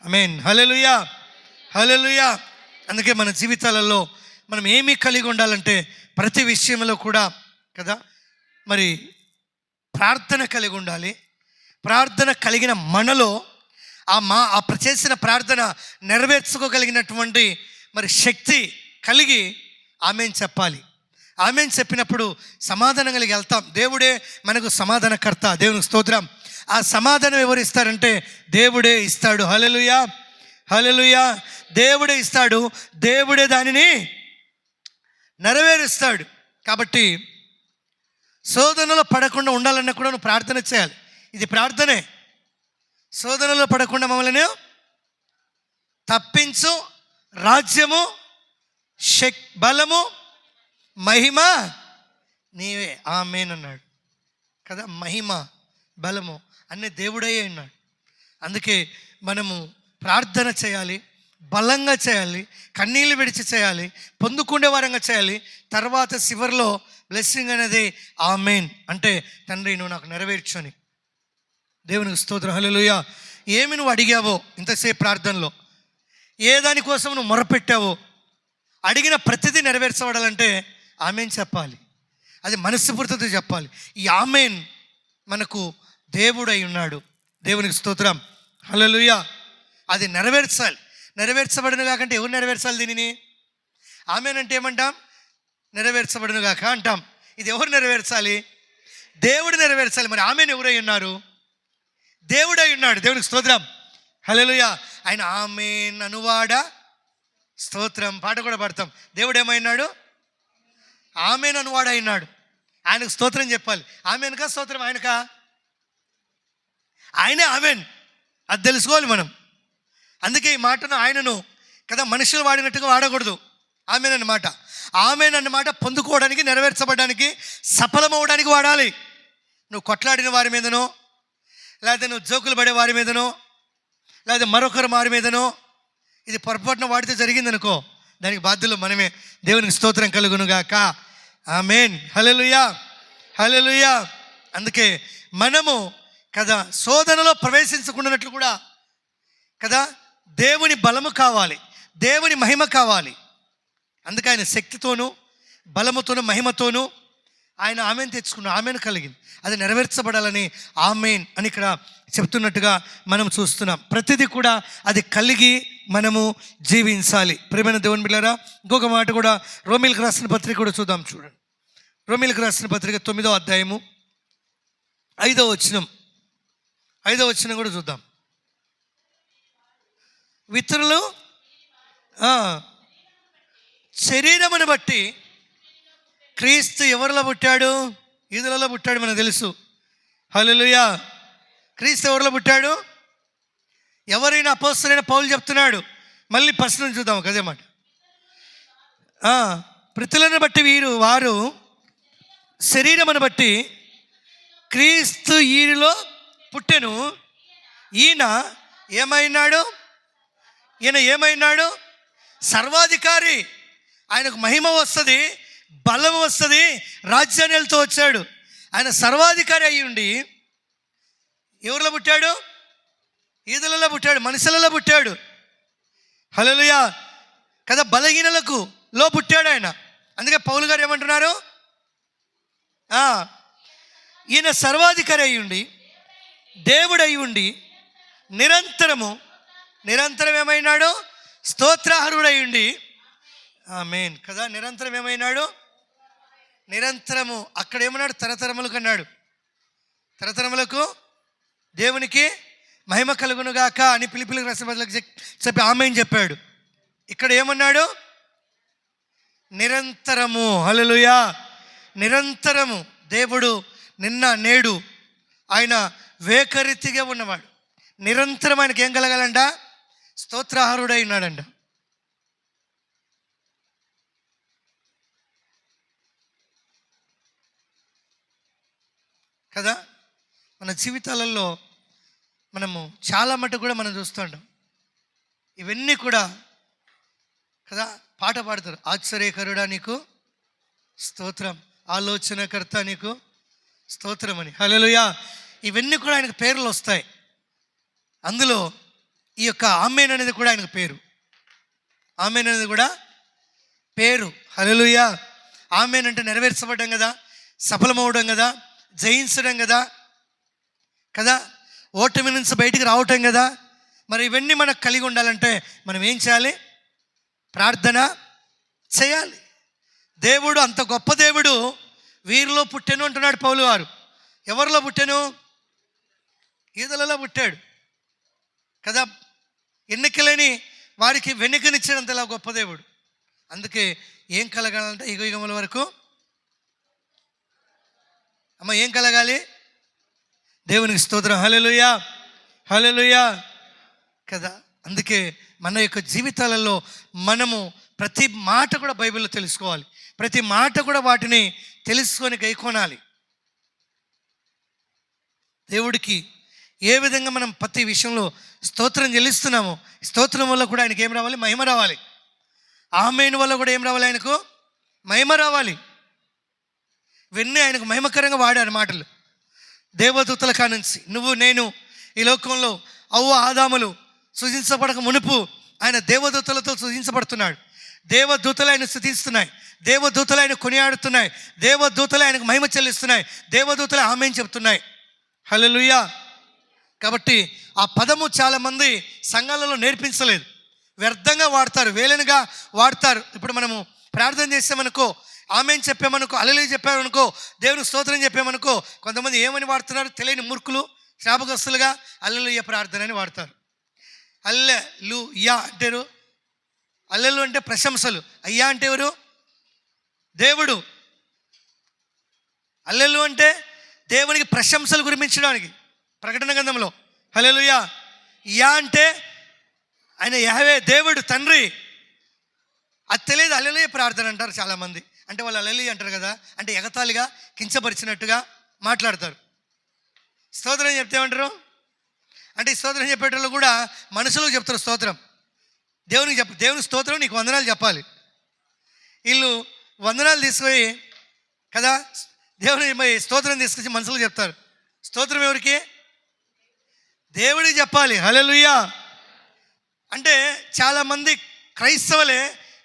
ఆమేన్. హల్లెలూయా, హల్లెలూయా. అందుకే మన జీవితాలలో మనం ఏమీ కలిగి ఉండాలంటే ప్రతి విషయంలో కూడా కదా మరి ప్రార్థన కలిగి ఉండాలి. ప్రార్థన కలిగిన మనలో ఆ చేసిన ప్రార్థన నెరవేర్చుకోగలిగినటువంటి మరి శక్తి కలిగి ఆమేన్ చెప్పాలి. ఆమేన్ చెప్పినప్పుడు సమాధానం కలిగి వెళ్తాం. దేవుడే మనకు సమాధానకర్త. దేవునికి స్తోత్రం. ఆ సమాధానం ఎవరు ఇస్తారంటే దేవుడే ఇస్తాడు. హల్లెలూయా, హల్లెలూయా. దేవుడే ఇస్తాడు, దేవుడే దానిని నెరవేరుస్తాడు. కాబట్టి శోధనలో పడకుండా ఉండాలన్నా కూడా నువ్వు ప్రార్థన చేయాలి. ఇది ప్రార్థనే. శోధనలో పడకుండా మమ్మల్ని తప్పించు. రాజ్యము, బలము, మహిమ నీవే. ఆమేన్ అన్నాడు కదా. మహిమ, బలము అన్నీ దేవుడయ్యే అన్నాడు. అందుకే మనము ప్రార్థన చేయాలి, బలంగా చేయాలి, కన్నీళ్ళు విడిచి చేయాలి, పొందుకునే వారంగా చేయాలి. తర్వాత చివరిలో బ్లెస్సింగ్ అనేది ఆమేన్ అంటే తండ్రి నువ్వు నాకు నెరవేర్చని. దేవునికి స్తోత్రం. హల్లెలూయా. ఏమి నువ్వు అడిగావో ఇంతసేపు ప్రార్థనలో, ఏ దానికోసం నువ్వు మొరపెట్టావో, అడిగిన ప్రతిదీ నెరవేర్చబడాలంటే ఆమేన్ చెప్పాలి. అది మనస్ఫూర్తితో చెప్పాలి. ఈ ఆమేన్ మనకు దేవుడై ఉన్నాడు. దేవునికి స్తోత్రం. హల్లెలూయా. అది నెరవేర్చాలి. నెరవేర్చబడును కాకంటే ఎవరు నెరవేర్చాలి దీనిని? ఆమేన్ అంటే ఏమంటాం? నెరవేర్చబడును కాక అంటాం. ఇది ఎవరు నెరవేర్చాలి? దేవుడు నెరవేర్చాలి. మరి ఆమేన్ ఎవరై ఉన్నారు? దేవుడై ఉన్నాడు. దేవునికి స్తోత్రం. హల్లెలూయా. ఆయన ఆమేన్ అనువాడా స్తోత్రం పాట కూడా పాడతాం. దేవుడు ఏమైనాడు? ఆమేన్ అనువాడు అయినాడు. ఆయనకు స్తోత్రం చెప్పాలి. ఆమేన్కా స్తోత్రం ఆయనకా? ఆయనే ఆమేన్. అది తెలుసుకోవాలి మనం. అందుకే ఈ మాటను ఆయనను కదా మనుషులు వాడినట్టుగా వాడకూడదు. ఆమెన్ అన్నమాట. ఆమెన్ అన్నమాట పొందుకోవడానికి, నెరవేర్చబడడానికి, సఫలమవడానికి వాడాలి. నువ్వు కొట్లాడిన వారి మీదనో, లేకపోతే నువ్వు జోకులు పడే వారి మీదనో, లేకపోతే మరొకరు వారి మీదనో ఇది పొరపాటున వాడితే జరిగిందనుకో, దానికి బాధ్యులు మనమే. దేవునికి స్తోత్రం కలుగునుగాక. ఆమేన్. హల్లెలూయా, హల్లెలూయా. అందుకే మనము కదా శోధనలో ప్రవేశించకుండానట్లు కూడా కదా దేవుని బలము కావాలి, దేవుని మహిమ కావాలి. అందుకే ఆయన శక్తితోనూ బలముతోనూ మహిమతోనూ ఆయన ఆమెను తెచ్చుకున్నాడు, ఆమెను కలిగింది. అది నెరవేర్చబడాలని ఆమెన్ అని ఇక్కడ చెప్తున్నట్టుగా మనం చూస్తున్నాం. ప్రతిదీ కూడా అది కలిగి మనము జీవించాలి. ప్రియమైన దేవుని బిడ్డలారా, ఇంకొక మాట కూడా రోమీలకు రాసిన పత్రిక కూడా చూద్దాం. చూడండి, రోమీలకు రాసిన పత్రిక 9వ అధ్యాయము 5వ వచనం కూడా చూద్దాం. విత్రులు శరీరమును బట్టి క్రీస్తు ఎవరిలో పుట్టాడు? యూదులలో పుట్టాడు, మనకు తెలుసు. హల్లెలూయా. క్రీస్తు ఎవరిలో పుట్టాడు? ఎవరైనా అపోస్తలుడైన పౌలు చెప్తున్నాడు. మళ్ళీ ఫస్ట్ నుంచి చూద్దాం అదే మాట. ప్రతులను బట్టి వారు శరీరమును బట్టి క్రీస్తు ఈయనలో పుట్టెను. ఈయన ఏమైనాడు? సర్వాధికారి. ఆయనకు మహిమ వస్తుంది, బలం వస్తుంది, రాజ్యాన్యాలతో వచ్చాడు. ఆయన సర్వాధికారి అయి ఉండి ఎవరిలో పుట్టాడు? యూదులలో పుట్టాడు, మనుషులలో పుట్టాడు. హల్లెలూయా కదా. బలహీనలకు లో పుట్టాడు ఆయన. అందుకే పౌలు గారు ఏమంటున్నారు? ఈయన సర్వాధికారి అయి ఉండి, దేవుడు అయి ఉండి, నిరంతరం ఏమైనాడు? స్తోత్రార్హుడై ఉండి. ఆమేన్ కదా. నిరంతరం ఏమైనాడు? నిరంతరము. అక్కడ ఏమన్నాడు? తరతరములకు అన్నాడు. తరతరములకు దేవునికి మహిమ కలుగునుగాక అని పిలిపిలికి రాసిన పత్రికలో చెప్పి ఆమేన్ చెప్పాడు. ఇక్కడ ఏమన్నాడు? నిరంతరము. హల్లెలూయా. నిరంతరము. దేవుడు నిన్న నేడు ఆయన వేకరీతిగా ఉన్నవాడు. నిరంతరం ఆయనకి ఏం కలగాలంట? స్తోత్రార్హుడై ఉన్నాడంట. కదా. మన జీవితాలలో మనము చాలా మటుకు కూడా మనం చూస్తుంటాం. ఇవన్నీ కూడా కదా పాట పాడతారు. ఆశ్చర్యకరుడా నీకు స్తోత్రం, ఆలోచనకర్త నీకు స్తోత్రం అని. హల్లెలూయా. ఇవన్నీ కూడా ఆయనకు పేర్లు వస్తాయి. అందులో ఈ యొక్క ఆమేన్ అనేది కూడా ఆయనకు పేరు. ఆమేన్ అనేది కూడా పేరు. హల్లెలూయా. ఆమేన్ అంటే నెరవేర్చబడ్డం కదా, సఫలమవడం కదా, జయించడం కదా, ఓటమి నుంచి బయటికి రావటం కదా. మరి ఇవన్నీ మనకు కలిగి ఉండాలంటే మనం ఏం చేయాలి? ప్రార్థన చేయాలి. దేవుడు అంత గొప్ప దేవుడు వీరిలో పుట్టెను అంటున్నాడు పౌలు గారు. ఎవరిలో పుట్టెను? యూదులలో పుట్టాడు కదా. ఎన్నికలేని వారికి వెనుకనిచ్చేంతలా గొప్ప దేవుడు. అందుకే ఏం కలగాలంటే యుగముల వరకు ఏం కలగాలి? దేవునికి స్తోత్రం. హల్లెలూయా, హల్లెలూయా కదా. అందుకే మన యొక్క జీవితాలలో మనము ప్రతి మాట కూడా బైబిల్లో తెలుసుకోవాలి. ప్రతి మాట కూడా వాటిని తెలుసుకొని గైకొనాలి. దేవుడికి ఏ విధంగా మనం ప్రతి విషయంలో స్తోత్రం చెల్లిస్తున్నామో, స్తోత్రం వల్ల కూడా ఆయనకి ఏం రావాలి? మహిమ రావాలి. ఆమేన్ వల్ల కూడా ఏం రావాలి? ఆయనకు మహిమ రావాలి. ఇవన్నీ ఆయనకు మహిమకరంగా వాడారు మాటలు. దేవదూతల కానుంచి నువ్వు నేను ఈ లోకంలో అవ్వ ఆదాములు సృజించబడక మునుపు ఆయన దేవదూతలతో సృజించబడుతున్నాడు. దేవదూతలు ఆయన స్తుతిస్తున్నాయి, దేవదూతలు ఆయన కొనియాడుతున్నాయి, దేవదూతలు ఆయనకు మహిమ చెల్లిస్తున్నాయి, దేవదూతలు ఆమేన్ చెప్తున్నాయి. హల్లెలూయా. కాబట్టి ఆ పదము చాలామంది సంఘాలలో నేర్పించలేదు, వ్యర్థంగా వాడతారు, వేలనుగా వాడతారు. ఇప్పుడు మనము ప్రార్థన చేసామనుకో, ఆమేన్ చెప్పామనుకో, హల్లెలూయా చెప్పామనుకో, దేవుని స్తోత్రం చెప్పామనుకో, కొంతమంది ఏమని వాడుతున్నారు? తెలియని మూర్ఖులు, శాపగ్రస్తులుగా హల్లెలూయా ప్రార్థన అని వాడతారు. హల్లెలూయా అంటారు. హల్లెలూయా అంటే ప్రశంసలు, అయ్యా అంటే ఎవరు? దేవుడు. హల్లెలూయా అంటే దేవునికి ప్రశంసలు కురిపించడానికి. ప్రకటన గ్రంథంలో హల్లెలూయా. యా అంటే ఆయన యాహవే దేవుడు తండ్రి. అది తెలియదు హల్లెలూయా ప్రార్థన అంటారు చాలామంది. అంటే వాళ్ళు హల్లెలూయా అంటారు కదా, అంటే ఎగతాళిగా కించపరిచినట్టుగా మాట్లాడతారు. స్తోత్రం చెప్తే ఏమంటారు అంటే, ఈ స్తోత్రం చెప్పేటప్పుడు కూడా మనసులో చెప్తారు స్తోత్రం. దేవునికి స్తోత్రం, నీకు వందనాలు చెప్పాలి. వీళ్ళు వందనాలు తీసుకొని కదా దేవుని స్తోత్రం తీసుకొచ్చి మనసులో చెప్తారు. స్తోత్రం ఎవరికి? దేవుడికి చెప్పాలి. హల్లెలూయా. అంటే చాలామంది క్రైస్తవులే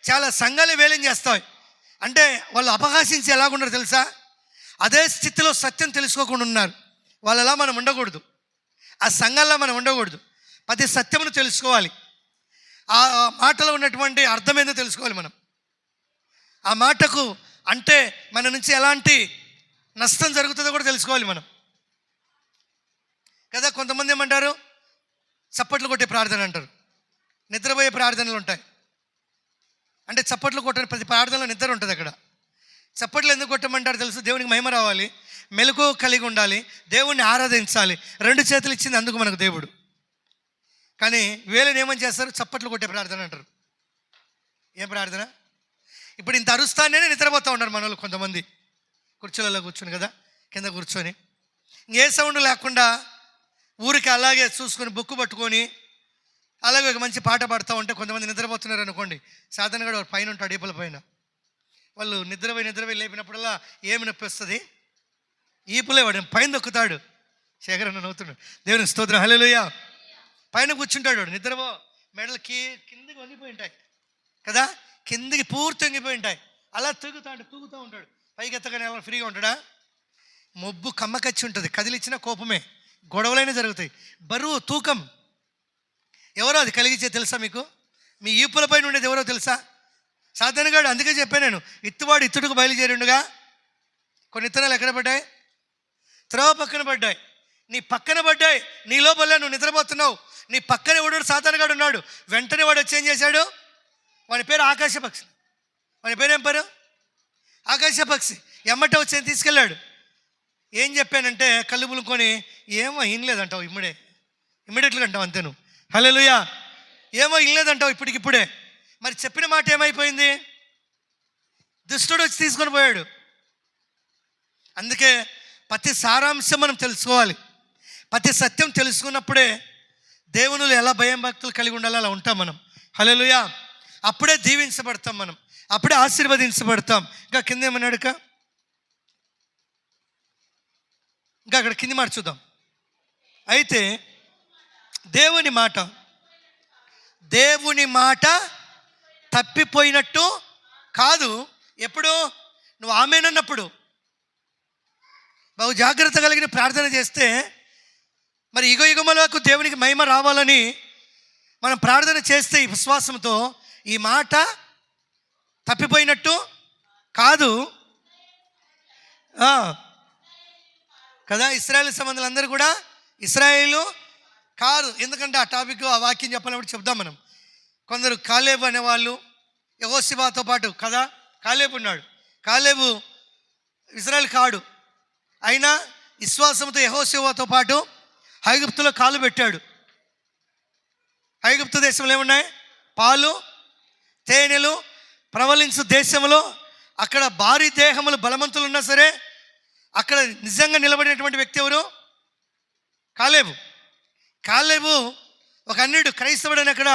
చాలా సంఘాలే వేలం చేస్తాయి. అంటే వాళ్ళు అపహాసించి ఎలాగున్నారు తెలుసా? అదే స్థితిలో సత్యం తెలుసుకోకుండా ఉన్నారు. వాళ్ళలా మనం ఉండకూడదు, ఆ సంఘాల్లో మనం ఉండకూడదు. ప్రతి సత్యమును తెలుసుకోవాలి. ఆ మాటలో ఉన్నటువంటి అర్థం ఏందో తెలుసుకోవాలి మనం. ఆ మాటకు అంటే మన నుంచి ఎలాంటి నష్టం జరుగుతుందో కూడా తెలుసుకోవాలి మనం కదా. కొంతమంది ఏమంటారు, చప్పట్లు కొట్టే ప్రార్థన అంటారు. నిద్రపోయే ప్రార్థనలు ఉంటాయి. అంటే చప్పట్లు కొట్టని ప్రతి ప్రార్థనలో నిద్ర ఉంటుంది. అక్కడ చప్పట్లు ఎందుకు కొట్టమంటారు తెలుసు? దేవునికి మహిమ రావాలి, మెలకు కలిగి ఉండాలి, దేవుణ్ణి ఆరాధించాలి. 2 చేతులు ఇచ్చింది అందుకు మనకు దేవుడు. కానీ వేళని ఏమని చేస్తారు? చప్పట్లు కొట్టే ప్రార్థన అంటారు. ఏం ప్రార్థన? ఇప్పుడు ఇంత అరుస్తానే నిద్రపోతూ ఉన్నారు మన వాళ్ళు. కొంతమంది కుర్చీలలో కూర్చొని కదా, కింద కూర్చొని ఏ సౌండ్ లేకుండా ఊరికి అలాగే చూసుకొని బుక్కు పట్టుకొని అలాగే ఒక మంచి పాట పాడుతూ ఉంటే కొంతమంది నిద్రపోతున్నారు అనుకోండి. సాధారణంగా వాడు పైన ఉంటాడు, ఈపుల పైన. వాళ్ళు నిద్రపోయి లేపినప్పుడల్లా ఏమి నొప్పి వస్తుంది? ఈపులే వాడు పైన దొక్కుతాడు. శేఖరన్న నవ్వుతున్నాడు. దేవునికి స్తోత్రం, హల్లెలూయా. పైన కూర్చుంటాడు వాడు. నిద్రపో మెడలు కిందికి వంగిపోయి ఉంటాయి కదా, కిందికి పూర్తి వంగిపోయి ఉంటాయి. అలా తూగుతూ ఉంటాడు. పైకి ఎత్తగానే ఫ్రీగా ఉంటాడా? మొబ్బు కమ్మకచ్చి ఉంటుంది, కదిలిచ్చిన కోపమే, గొడవలైనా జరుగుతాయి. బరువు తూకం ఎవరో అది కలిగించే తెలుసా మీకు? మీ ఈపుల పైన ఉండేది ఎవరో తెలుసా? సాధారణంగా అందుకే చెప్పాను నేను, ఇత్తువాడు ఇత్తుడుకు బయలుదేరిండుగా. కొన్ని ఇత్తనాలు ఎక్కడ పడ్డాయి? త్రోవ పక్కన పడ్డాయి. నీ పక్కన పడ్డాయి, నీ లోపల నువ్వు నిద్రపోతున్నావు. నీ పక్కన ఎవడు సాధారణగాడు ఉన్నాడు. వెంటనే వాడు వచ్చి ఏం చేశాడు? వాని పేరు ఆకాశపక్షి. వాని పేరు ఏం పేరు? ఆకాశపక్షి. ఎమ్మట వచ్చి తీసుకెళ్ళాడు. ఏం చెప్పానంటే కళ్ళు పులుకొని ఏమో ఇనలేదంటావు, ఇమ్మీడియట్గా అంటావు అంతే నువ్వు. హల్లెలూయా. ఏమో ఇనలేదంటావు ఇప్పటికిప్పుడే. మరి చెప్పిన మాట ఏమైపోయింది? దుష్టుడు వచ్చి తీసుకొని పోయాడు. అందుకే ప్రతి సారాంశం మనం తెలుసుకోవాలి. ప్రతి సత్యం తెలుసుకున్నప్పుడే దేవునిలో ఎలా భయం భక్తులు కలిగి ఉండాలో అలా ఉంటాం మనం. హల్లెలూయా. అప్పుడే దీవించబడతాం మనం, అప్పుడే ఆశీర్వదించబడతాం. ఇంకా కింద ఏమన్నాడు? ఇంకా అక్కడ కింది మాట చూద్దాం. అయితే దేవుని మాట తప్పిపోయినట్టు కాదు. ఎప్పుడు? నువ్వు ఆమేనన్నప్పుడు. బహు జాగ్రత్త కలిగిన ప్రార్థన చేస్తే మరి యుగములకు దేవునికి మహిమ రావాలని మనం ప్రార్థన చేస్తే ఈ విశ్వాసంతో ఈ మాట తప్పిపోయినట్టు కాదు కదా. ఇశ్రాయేలు సంబంధులందరూ కూడా ఇశ్రాయేలు కాదు. ఎందుకంటే ఆ టాపిక్, ఆ వాక్యం చెప్పాలన్నప్పుడు చెప్దాం మనం. కొందరు కాలేబు అనేవాళ్ళు యెహోషువతో పాటు కదా, కాలేబు ఉన్నాడు. కాలేబు ఇశ్రాయేలు కాడు, అయినా విశ్వాసంతో యెహోషువతో పాటు ఐగుప్తులో కాలు పెట్టాడు. ఐగుప్తు దేశంలో ఏమున్నాయి? పాలు తేనెలు ప్రవలించు దేశంలో. అక్కడ భారీ దేహములు బలవంతులు ఉన్నా సరే అక్కడ నిజంగా నిలబడినటువంటి వ్యక్తి ఎవరు? కాలేబు ఒక అన్యుడు, క్రైస్తవుడని అక్కడ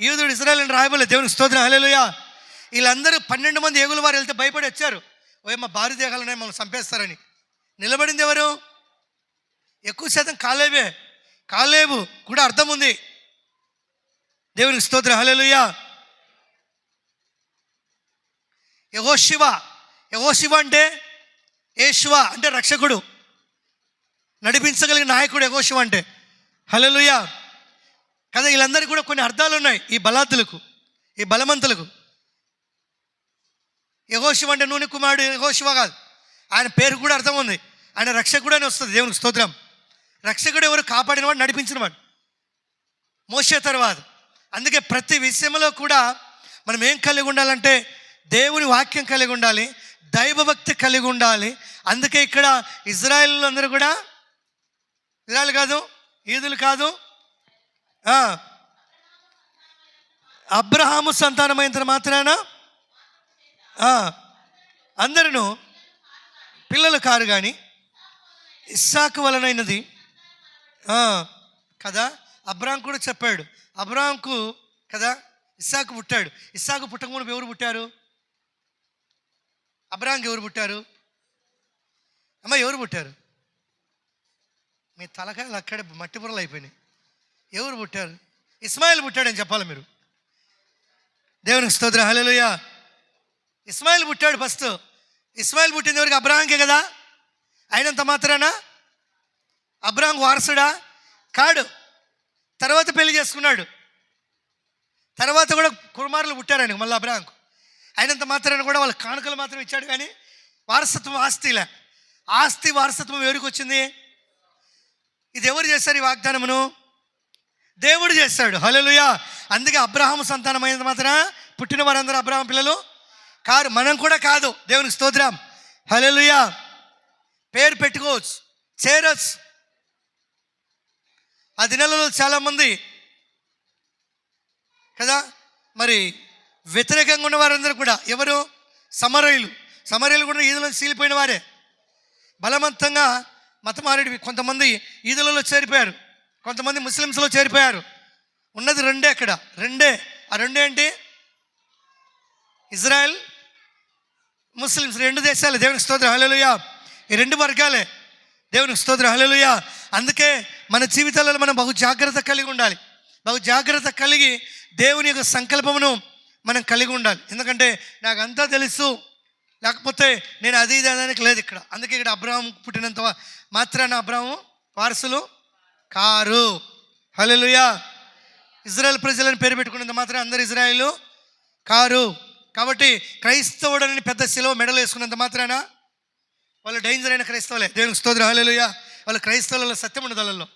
యూదుడు, ఇశ్రాయేలు అని రాయబడలేదు. దేవునికి స్తోత్రం, హల్లెలూయా. వీళ్ళందరూ 12 మంది ఏగుల వారు వెళ్తే భయపడి వచ్చారు. ఓయమ్మ భారీ దేహాలు ఉన్నాయి, మమ్మల్ని చంపేస్తారని. నిలబడింది ఎవరు? ఎక్కువ శాతం కాలేబు కూడా అర్థం ఉంది. దేవునికి స్తోత్రం, హల్లెలూయా. యెహోషువ అంటే యేషువ అంటే రక్షకుడు, నడిపించగలిగిన నాయకుడు యెహోషువ అంటే. హల్లెలూయా కదా. వీళ్ళందరికీ కూడా కొన్ని అర్థాలు ఉన్నాయి. ఈ బలాతులకు, ఈ బలవంతులకు. యెహోషువ అంటే నూనె కుమారుడు యెహోషువ కాదు, ఆయన పేరు కూడా అర్థం ఉంది. ఆయన రక్షకుడు అని వస్తుంది. దేవునికి స్తోత్రం. రక్షకుడు ఎవరు? కాపాడినవాడు, నడిపించినవాడు. మోషే తర్వాత. అందుకే ప్రతి విషయంలో కూడా మనం ఏం కలిగి ఉండాలంటే దేవుని వాక్యం కలిగి ఉండాలి, దైవభక్తి కలిగి ఉండాలి. అందుకే ఇక్కడ ఇజ్రాయేలు అందరూ కూడా, ఇజ్రాయేల్ కాదు, యూదులు కాదు, అబ్రహాము సంతానమైన మాత్రాన అందరూ పిల్లలు కారు కానీ ఇస్సాకు వలనైనది కదా. అబ్రాహాం కూడా చెప్పాడు, అబ్రాహాంకు కదా ఇస్సాకు పుట్టాడు. ఇస్సాకు పుట్టకముందు ఎవరు పుట్టారు? అబ్రాహాంకి ఎవరు పుట్టారు? అమ్మ ఎవరు పుట్టారు? మీ తలకాయలు అక్కడే మట్టి బుర్రలు అయిపోయినాయి. ఎవరు పుట్టారు? ఇస్మాయిల్ పుట్టాడని చెప్పాలి మీరు. దేవునికి స్తోత్రం, హల్లెలూయా. ఇస్మాయిల్ పుట్టాడు ఫస్ట్. ఇస్మాయిల్ పుట్టింది ఎవరికి? అబ్రాహాంకే కదా. అయినంత మాత్రాన అబ్రాహాం వారసుడా? కాడు. తర్వాత పెళ్లి చేసుకున్నాడు, తర్వాత కూడా కుమారులు పుట్టారు ఆయనకు మళ్ళీ అబ్రాహాంకు. అయినంత మాత్రాన కూడా వాళ్ళ కానుకలు మాత్రం ఇచ్చాడు, కానీ వారసత్వం ఆస్తిలే. ఆస్తి వారసత్వం ఎవరికి వచ్చింది? ఇది ఎవరు చేశారు ఈ వాగ్దానమును? దేవుడు చేశాడు, హల్లెలూయా. అందుకే అబ్రహాము సంతానమైనంత మాత్రం పుట్టిన వారందరూ అబ్రహాం పిల్లలు కారు. మనం కూడా కాదు. దేవునికి స్తోత్రం, హల్లెలూయా. పేరు పెట్టుకోవచ్చు, చేరొచ్చు. ఆ దినాలలో చాలామంది కదా మరి వ్యతిరేకంగా ఉన్న వారందరూ కూడా ఎవరు? సమరయులు కూడా ఈదులో సీలిపోయిన వారే. బలవంతంగా మతమారేడు కొంతమంది ఈదులలో చేరిపోయారు, కొంతమంది ముస్లిమ్స్లో చేరిపోయారు. ఉన్నది రెండే అక్కడ, రెండే. ఆ రెండే ఏంటి? ఇజ్రాయెల్, ముస్లిమ్స్, రెండు దేశాలే. దేవునికి స్తోత్రం, హల్లెలూయా. ఈ రెండు వర్గాలే. దేవునికి స్తోత్రం, హల్లెలూయా. అందుకే మన జీవితాలలో మనం బహు జాగ్రత్త కలిగి ఉండాలి. బహు జాగ్రత్త కలిగి దేవుని యొక్క సంకల్పమును మనం కలిగి ఉండాలి. ఎందుకంటే నాకు అంతా తెలుసు, లేకపోతే నేను అది ఇది అనడానికి లేదు ఇక్కడ. అందుకే ఇక్కడ అబ్రహాం పుట్టినంత మాత్రాన అబ్రహాము వారసులు కారు, హల్లెలూయా. ఇజ్రాయెల్ ప్రజలను పేరు పెట్టుకున్నంత మాత్రం అందరు ఇజ్రాయేలు కారు. కాబట్టి క్రైస్తవుడని పెద్ద శిలువ మెడలు వేసుకున్నంత మాత్రాన వాళ్ళు డేంజర్ అయిన క్రైస్తవులే. దేవునికి స్తోత్రం, హల్లెలూయా. వాళ్ళు క్రైస్తవులలో సత్యం ఉండదు.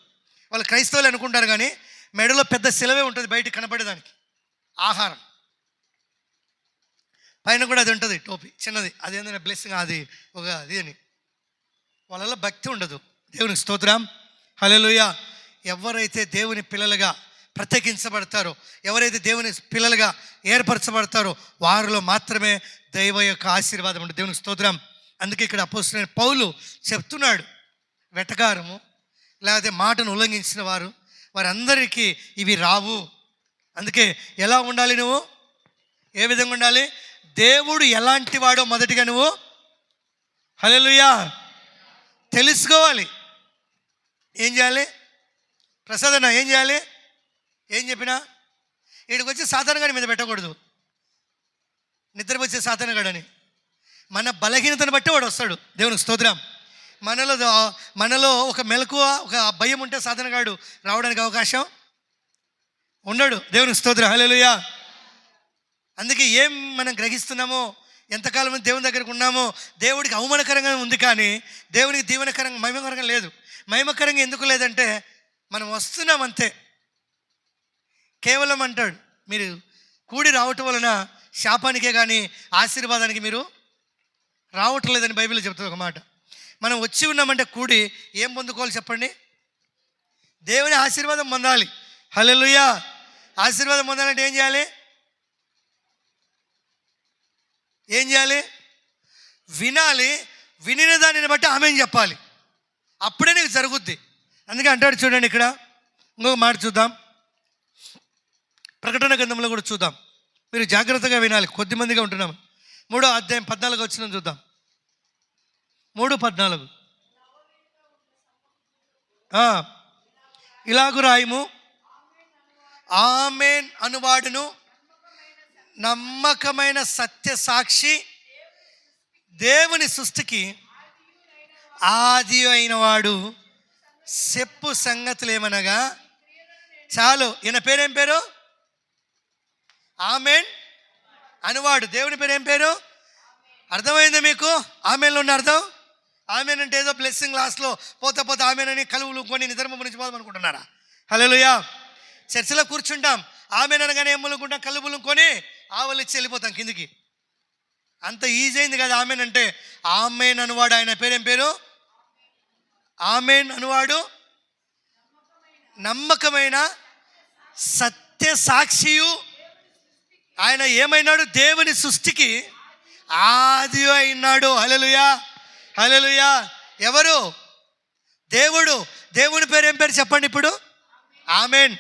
వాళ్ళు క్రైస్తవులు అనుకుంటారు, కానీ మెడలో పెద్ద శిలవే ఉంటుంది బయటికి కనపడేదానికి. ఆహారం పైన కూడా అది ఉంటుంది, టోపీ చిన్నది, అదేంటంటే బ్లెస్సింగ్, అది ఒక అది అని. వాళ్ళలో భక్తి ఉండదు. దేవునికి స్తోత్రం, హల్లెలూయా. ఎవరైతే దేవుని పిల్లలుగా ప్రత్యేకించబడతారో, ఎవరైతే దేవుని పిల్లలుగా ఏర్పరచబడతారో వారిలో మాత్రమే దైవ యొక్క ఆశీర్వాదం ఉంటుంది. దేవునికి స్తోత్రం. అందుకే ఇక్కడ అపోస్తలుడైన పౌలు చెప్తున్నాడు, వెటకారము లేకపోతే మాటను ఉల్లంఘించిన వారందరికీ ఇవి రావు. అందుకే ఎలా ఉండాలి? నువ్వు ఏ విధంగా ఉండాలి? దేవుడు ఎలాంటి వాడో మొదటిగా నువ్వు హల్లెలూయా తెలుసుకోవాలి. ఏం చేయాలి? ప్రసాదన ఏం చేయాలి? ఏం చెప్పినా వీడికి వచ్చి సాతానుగాడి మీద పెట్టకూడదు. నిద్రపోచ్చే సాతానుగాడని మన బలహీనతను బట్టి వాడు వస్తాడు. దేవునికి స్తోత్రం. మనలో ఒక మెలకువ, ఒక భయం ఉంటే సాతానుగాడు రావడానికి అవకాశం ఉండడు. దేవునికి స్తోత్రం, హల్లెలూయా. అందుకే ఏం మనం గ్రహిస్తున్నామో, ఎంతకాలం దేవుని దగ్గరకు ఉన్నామో, దేవుడికి అవమానకరంగా ఉంది, కానీ దేవునికి దీవెనకరంగా మహిమకరంగా లేదు. మహిమకరంగా ఎందుకు లేదంటే మనం వస్తున్నాం అంతే. కేవలం అంటాడు, మీరు కూడి రావటం వలన శాపానికే కానీ ఆశీర్వాదానికి మీరు రావటం లేదని బైబిల్లో చెప్తుంది ఒక మాట. మనం వచ్చి ఉన్నామంటే కూడి ఏం పొందుకోవాలి చెప్పండి? దేవుని ఆశీర్వాదం పొందాలి. హల్లెలూయా. ఆశీర్వాదం పొందాలంటే ఏం చేయాలి? వినాలి. వినిన దానిని బట్టి ఆమేన్ చెప్పాలి. అప్పుడే నీకు జరుగుద్ది. అందుకే అంటాడు చూడండి, ఇక్కడ ఇంకొక మాట చూద్దాం. ప్రకటన గ్రంథంలో కూడా చూద్దాం. మీరు జాగ్రత్తగా వినాలి, కొద్దిమందిగా ఉంటున్నాం. 3వ అధ్యాయం 14 వచ్చిన చూద్దాం. 3:14 ఇలాగు రాయము, ఆమేన్ అనువాడును నమ్మకమైన సత్య సాక్షి, దేవుని సృష్టికి ఆది అయిన వాడు, చెప్పు సంగతులు ఏమనగా చాలు. ఈయన పేరేం పేరు? ఆమేన్ అనువాడు. దేవుని పేరు ఏం పేరు? అర్థమైందా మీకు? ఆమేన్లో ఉన్న అర్థం? ఆమేన్ అంటే ఏదో బ్లెస్సింగ్ లాస్ట్లో పోతే ఆమేన్ అని కలువులు కొని నిద్రమ నుంచి పోదాం అనుకుంటున్నారా? హల్లెలూయా. చర్చిలో కూర్చుంటాం, ఆమేన్ అనగానే ఏమనుకుంటాం? కలువులు కొని ఆవలు ఇచ్చి వెళ్ళిపోతాం కిందికి. అంత ఈజీ అయింది కదా ఆమేన్ అంటే. ఆమేన్ అనువాడు, ఆయన పేరేం పేరు? ఆమేన్ అనువాడు నమ్మకమైన సత్య సాక్షియు. ఆయన ఏమైనాడు? దేవుని సృష్టికి ఆది అయినాడు. హల్లెలూయా, హల్లెలూయా. ఎవరు? దేవుడు. దేవుని పేరు ఏం పేరు చెప్పండి ఇప్పుడు? ఆమేన్.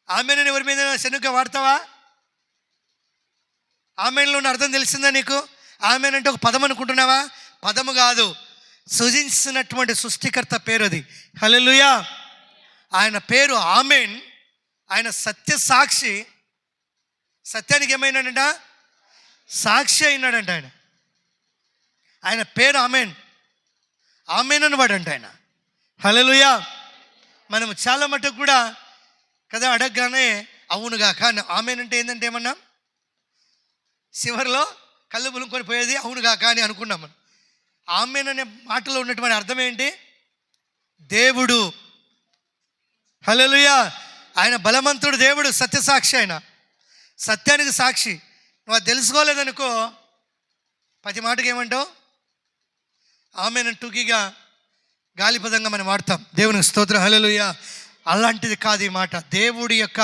ఆమేన్ అని ఎవరి మీద శనుగ్గా వాడతావా? ఆమేన్లో ఉన్న అర్థం తెలిసిందా నీకు? ఆమేన్ అంటే ఒక పదం అనుకుంటున్నావా? పదము కాదు, సృజించినటువంటి సృష్టికర్త పేరు అది. హల్లెలూయా. ఆయన పేరు ఆమేన్. ఆయన సత్య సాక్షి. సత్యానికి ఏమైనాడంట? సాక్షి అయినాడంట ఆయన. ఆయన పేరు ఆమేన్. ఆమేన్ అని వాడంట ఆయన. హల్లెలూయా. మనం చాలా మటుకు కూడా కదా అడగగానే అవునుగా, కానీ ఆమేన్ అంటే ఏంటంటే ఏమన్నా చివరిలో కళ్ళు పులుకొని పోయేది అవునుగా కానీ అనుకున్నాం మనం. ఆమేన్ అనే మాటలో ఉన్నటువంటి అర్థం ఏంటి? దేవుడు. హల్లెలూయా. ఆయన బలవంతుడు దేవుడు, సత్యసాక్షి. ఆయన సత్యానికి సాక్షి. నువ్వు అది తెలుసుకోలేదనుకో, ప్రతి మాటకి ఏమంటావు? ఆమేన్ టూకీగా గాలిపదంగా మనం వాడతాం. దేవునికి స్తోత్రం. హల్లెలూయా. అలాంటిది కాదు ఈ మాట. దేవుడి యొక్క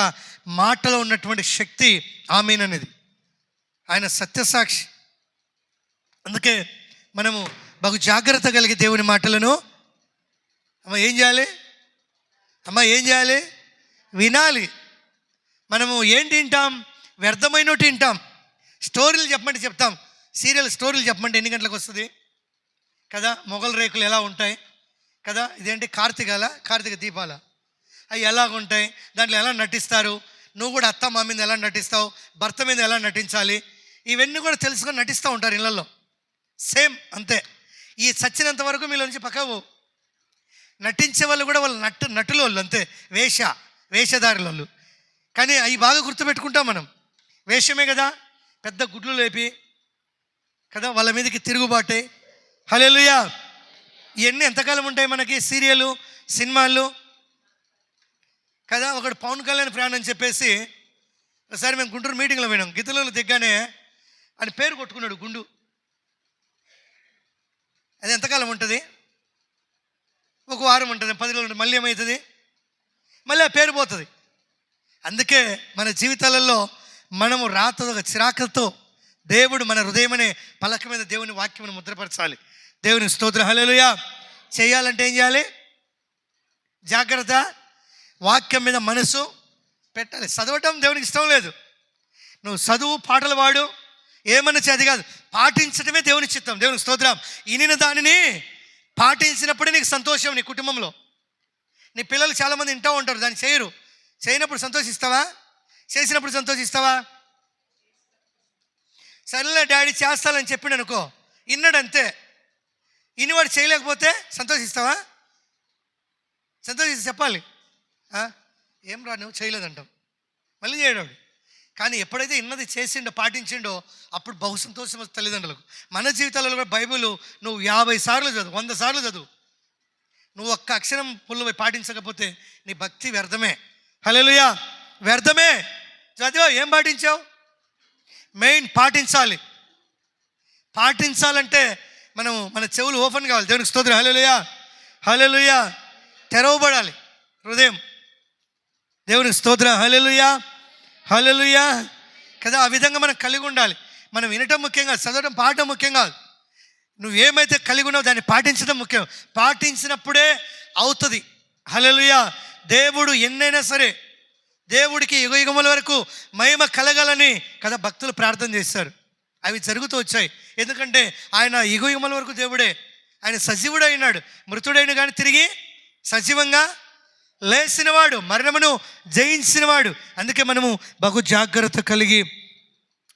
మాటలో ఉన్నటువంటి శక్తి ఆమేన్ అనేది. ఆయన సత్యసాక్షి. అందుకే మనము బహు జాగ్రత్త కలిగి దేవుని మాటలను ఏం చేయాలి? ఏం చేయాలి? వినాలి. మనము ఏంటి వింటాం? వ్యర్థమైనట్టు వింటాం. స్టోరీలు చెప్పమంటే చెప్తాం. సీరియల్ స్టోరీలు చెప్పమంటే ఎన్ని గంటలకు వస్తుంది కదా? మొగల్ రేకులు ఎలా ఉంటాయి కదా? ఇదేంటి కార్తీక దీపాల, అవి ఎలాగుంటాయి, దాంట్లో ఎలా నటిస్తారు, నువ్వు కూడా అత్త మా మీద ఎలా నటిస్తావు, భర్త మీద ఎలా నటించాలి, ఇవన్నీ కూడా తెలుసుకొని నటిస్తూ ఉంటారు ఇళ్ళల్లో. సేమ్ అంతే. ఈ చచ్చినంత వరకు మీలో నుంచి పక్కకు నటించే వాళ్ళు కూడా వాళ్ళు నటులు వాళ్ళు అంతే. వేషధారుల వాళ్ళు. కానీ అవి బాగా గుర్తుపెట్టుకుంటాం మనం. వేషమే కదా, పెద్ద గుడ్లు లేపి కదా వాళ్ళ మీదకి తిరుగుబాటే. హల్లెలూయా. ఇవన్నీ ఎంతకాలం ఉంటాయి మనకి? సీరియలు, సినిమాలు కదా. ఒకడు పవన్ కళ్యాణ్ ఫ్యాన్ అని చెప్పేసి ఒకసారి మేము గుంటూరు మీటింగ్లో పోయినాం. గిద్దలలో దిగ్గానే అని పేరు కొట్టుకున్నాడు గుండు. అది ఎంతకాలం ఉంటుంది? ఒక వారం ఉంటుంది, 10 రోజులు ఉంటుంది. మళ్ళీ ఏమవుతుంది? మళ్ళీ ఆ పేరు పోతుంది. అందుకే మన జీవితాలలో మనము రాత చిరాకులతో దేవుడు మన హృదయం అనే పలక మీద దేవుని వాక్యమును ముద్రపరచాలి. దేవుని స్తోత్రం. హల్లెలూయా. చేయాలంటే ఏం చేయాలి? జాగ్రత్త. వాక్యం మీద మనసు పెట్టాలి. చదవటం దేవునికి ఇష్టం లేదు. నువ్వు చదువు, పాటలు పాడు, ఏమన్నా చేది కాదు. పాటించడమే దేవుని చిత్తం. దేవునికి స్తోత్రం. ఇనిన దానిని పాటించినప్పుడే నీకు సంతోషం. నీ కుటుంబంలో నీ పిల్లలు చాలామంది వింటూ ఉంటారు, దాన్ని చేయరు. చేయనప్పుడు సంతోషిస్తావా? చేసినప్పుడు సంతోషిస్తావా? సరేలే డాడీ చేస్తానని చెప్పాడు అనుకో, ఇన్నాడంతే. ఇనివాడు చేయలేకపోతే సంతోషిస్తావా? సంతోషిస్తే చెప్పాలి, ఏం రా నువ్వు చేయలేదంటాం, మళ్ళీ చేయడాడు. కానీ ఎప్పుడైతే ఇన్నది చేసిండో, పాటించిండో, అప్పుడు బహు సంతోషం వస్తుంది తల్లిదండ్రులకు. మన జీవితాలలో కూడా బైబిల్ నువ్వు 50 సార్లు చదువు, 100 సార్లు చదువు, నువ్వు ఒక్క అక్షరం పుల్లు పాటించకపోతే నీ భక్తి వ్యర్థమే. హల్లెలూయా. వ్యర్థమే. చదివా, ఏం పాటించావు? మెయిన్ పాటించాలి. పాటించాలంటే మన చెవులు ఓపెన్ కావాలి. దేవునికి స్తోత్రం. హల్లెలూయా, హల్లెలూయా. తెరవబడాలి హృదయం. దేవునికి స్తోత్రం. హల్లెలూయా, హల్లెలూయా కదా. ఆ విధంగా మనం కలిగి ఉండాలి. మనం వినటం ముఖ్యం కాదు, చదవడం, పాడటం ముఖ్యం కాదు. నువ్వేమైతే కలిగి ఉన్నావు దాన్ని పాటించడం ముఖ్యం. పాటించినప్పుడే అవుతుంది. హల్లెలూయా. దేవుడు ఎన్నైనా సరే, దేవుడికి యుగయుగముల వరకు మహిమ కలగాలని కదా భక్తులు ప్రార్థన చేస్తారు. అవి జరుగుతూ వచ్చాయి. ఎందుకంటే ఆయన యుగయుగముల వరకు దేవుడే. ఆయన సజీవుడు అయినాడు. మృతుడైన కానీ తిరిగి సజీవంగా లేచినవాడు, మరణమును జయించినవాడు. అందుకే మనము బహు జాగ్రత్త కలిగి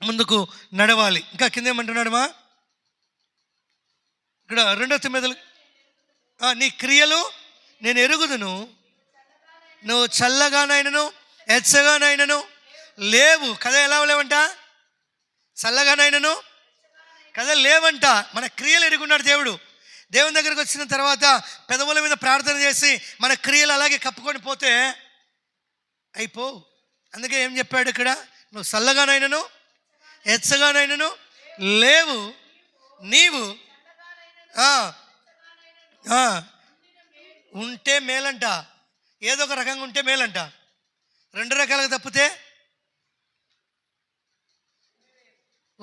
ముందుకు నడవాలి. ఇంకా కింద ఏమంటున్నాడు మా ఇక్కడ 2వ తిమోతిలో, నీ క్రియలు నేను ఎరుగుదును, నువ్వు చల్లగానైనను ఎచ్చగానైనను లేవు కదా. ఎలా లేవంట? చల్లగానైనను కదా లేవంట. మన క్రియలు ఎరుగున్నాడు దేవుడు. దేవుని దగ్గరికి వచ్చిన తర్వాత పెదవుల మీద ప్రార్థన చేసి మన క్రియలు అలాగే కప్పుకొని పోతే అయిపో. అందుకే ఏం చెప్పాడు ఇక్కడ? నువ్వు చల్లగానైనను ఎచ్చగానైనను లేవు, నీవు ఉంటే మేలంట. ఏదో ఒక రకంగా ఉంటే మేలంట. 2 రకాలుగా తప్పితే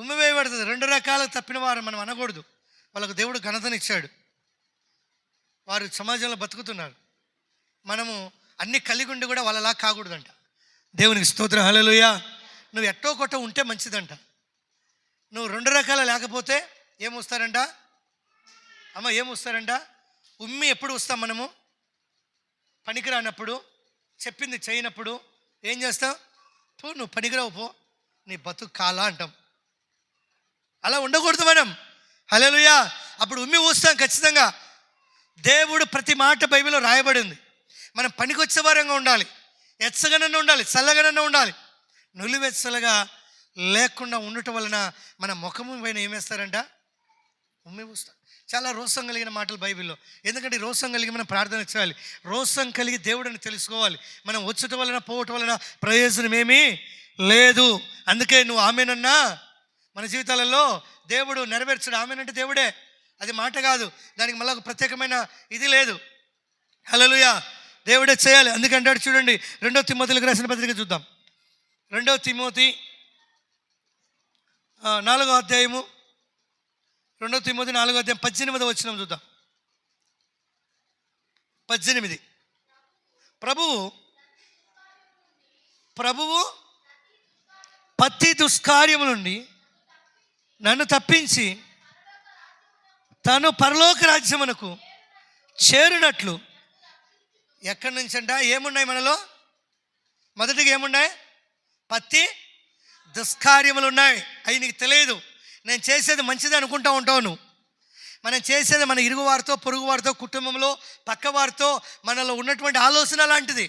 ఉమ్మి వేయబడుతుంది. 2 రకాలకు తప్పిన వారు మనం అనకూడదు. వాళ్ళకు దేవుడు ఘనతనిచ్చాడు, వారు సమాజంలో బతుకుతున్నారు. మనము అన్ని కలిగి ఉండి కూడా వాళ్ళలా కాకూడదంట. దేవునికి స్తోత్రం, హల్లెలూయా. నువ్వు ఎట్టో కొట్ట ఉంటే మంచిదంట. నువ్వు 2 రకాల లేకపోతే ఏమొస్తారంట అమ్మ, ఏమొస్తారంట? ఉమ్మి ఎప్పుడు వస్తాం మనము? పనికిరానప్పుడు, చెప్పింది చేయనప్పుడు ఏం చేస్తావు? నువ్వు పనికిరావు, పో, నీ బతుకు కాలా అంటాం. అలా ఉండకూడదు మనం, హల్లెలూయా. అప్పుడు ఉమ్మి ఊస్తాం ఖచ్చితంగా. దేవుడు ప్రతి మాట బైబిల్లో రాయబడి ఉంది. మనం పనికొచ్చే వారంగా ఉండాలి, ఎచ్చగనన్నా ఉండాలి, చల్లగనన్నా ఉండాలి. నులివెచ్చలుగా లేకుండా ఉండటం వలన మన ముఖము పైన ఏమేస్తారంట? ఉమ్మి ఊస్తాం. చాలా రోసం కలిగిన మాటలు బైబిల్లో. ఎందుకంటే రోసం కలిగి మనం ప్రార్థన చేయాలి, రోసం కలిగి దేవుడిని తెలుసుకోవాలి. మనం వచ్చటం వలన పోవటం వలన ప్రయోజనం ఏమీ లేదు. అందుకే నువ్వు ఆమెనన్నా మన జీవితాలలో దేవుడు నెరవేర్చడు. ఆమెనంటే దేవుడే, అది మాట కాదు. దానికి మళ్ళీ ఒక ప్రత్యేకమైన ఇది లేదు. హల్లెలూయా, దేవుడే చేయాలి. అందుకంటాడు చూడండి, 2 తిమోతిలకు రాసిన పత్రిక చూద్దాం. 2 తిమోతి 4వ అధ్యాయము, 2 తిమోతి 4వ అధ్యాయం 18వ వచనం చూద్దాం. 18. ప్రభువు ప్రతి దుష్కార్యము నుండి నన్ను తప్పించి తను పరలోక రాజ్యమునకు చేరినట్లు. ఎక్కడి నుంచి అంట? ఏమున్నాయి మనలో? మొదటిగా ఏమున్నాయి? ప్రతి దుష్కార్యములు ఉన్నాయి. అవి నీకు తెలియదు. నేను చేసేది మంచిది అనుకుంటా ఉంటావు నువ్వు. మనం చేసేది మన ఇరుగు వారితో, పొరుగు వారితో, కుటుంబంలో పక్క వారితో మనలో ఉన్నటువంటి ఆలోచన అలాంటిది,